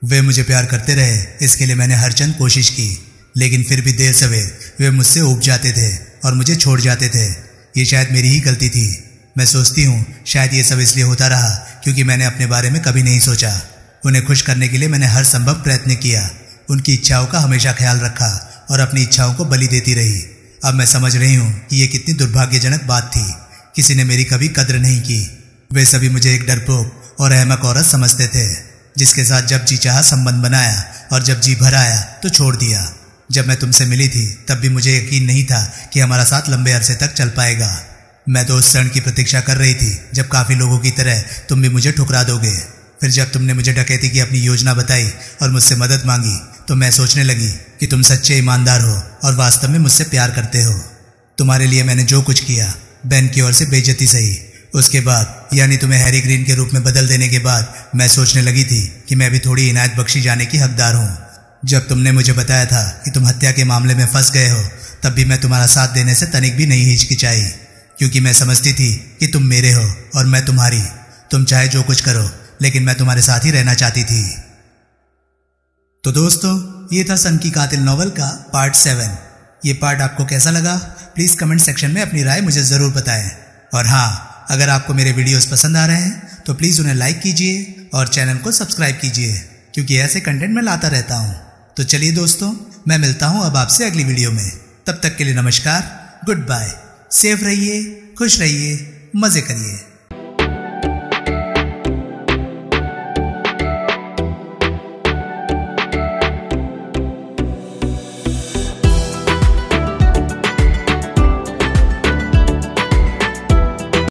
वे मुझे प्यार करते रहे, इसके लिए मैंने हर चंद कोशिश की, लेकिन फिर भी देर सवेर वे मुझसे ऊब जाते थे और मुझे छोड़ जाते थे। ये शायद मेरी ही गलती थी। मैं सोचती हूँ शायद ये सब इसलिए होता रहा क्योंकि मैंने अपने बारे में कभी नहीं सोचा। उन्हें खुश करने के लिए मैंने हर संभव प्रयत्न किया, उनकी इच्छाओं का हमेशा ख्याल रखा और अपनी इच्छाओं को बलि देती रही। अब मैं समझ रही हूँ कि ये कितनी दुर्भाग्यजनक बात थी। किसी ने मेरी कभी कद्र नहीं की। वे सभी मुझे एक डरपोक और अहमक औरत समझते थे, जिसके साथ जब जी चाहा संबंध बनाया और जब जी भर आया तो छोड़ दिया। जब मैं तुमसे मिली थी तब भी मुझे यकीन नहीं था कि हमारा साथ लंबे अरसे तक चल पाएगा। मैं तो उस क्षण की प्रतीक्षा कर रही थी जब काफ़ी लोगों की तरह तुम भी मुझे ठुकरा दोगे। फिर जब तुमने मुझे डकैती की अपनी योजना बताई और मुझसे मदद मांगी तो मैं सोचने लगी कि तुम सच्चे ईमानदार हो और वास्तव में मुझसे प्यार करते हो। तुम्हारे लिए मैंने जो कुछ किया, बेन की ओर से बेइज्जती सही, उसके बाद यानी तुम्हें हैरी ग्रीन के रूप में बदल देने के बाद मैं सोचने लगी थी कि मैं भी थोड़ी इनायत बख्शी जाने की हकदार हूँ। जब तुमने मुझे बताया था कि तुम हत्या के मामले में फंस गए हो तब भी मैं तुम्हारा साथ देने से तनिक भी नहीं हिचकिचाई, क्योंकि मैं समझती थी कि तुम मेरे हो और मैं तुम्हारी। तुम चाहे जो कुछ करो, लेकिन मैं तुम्हारे साथ ही रहना चाहती थी। तो दोस्तों, ये था सन की कातिल नॉवल का पार्ट 7। ये पार्ट आपको कैसा लगा प्लीज़ कमेंट सेक्शन में अपनी राय मुझे ज़रूर बताएं। और हाँ, अगर आपको मेरे वीडियोस पसंद आ रहे हैं तो प्लीज़ उन्हें लाइक कीजिए और चैनल को सब्सक्राइब कीजिए, क्योंकि ऐसे कंटेंट मैं लाता रहता हूँ। तो चलिए दोस्तों, मैं मिलता हूँ अब आपसे अगली वीडियो में। तब तक के लिए नमस्कार, गुड बाय, सेफ रहिए, खुश रहिए, मज़े करिए।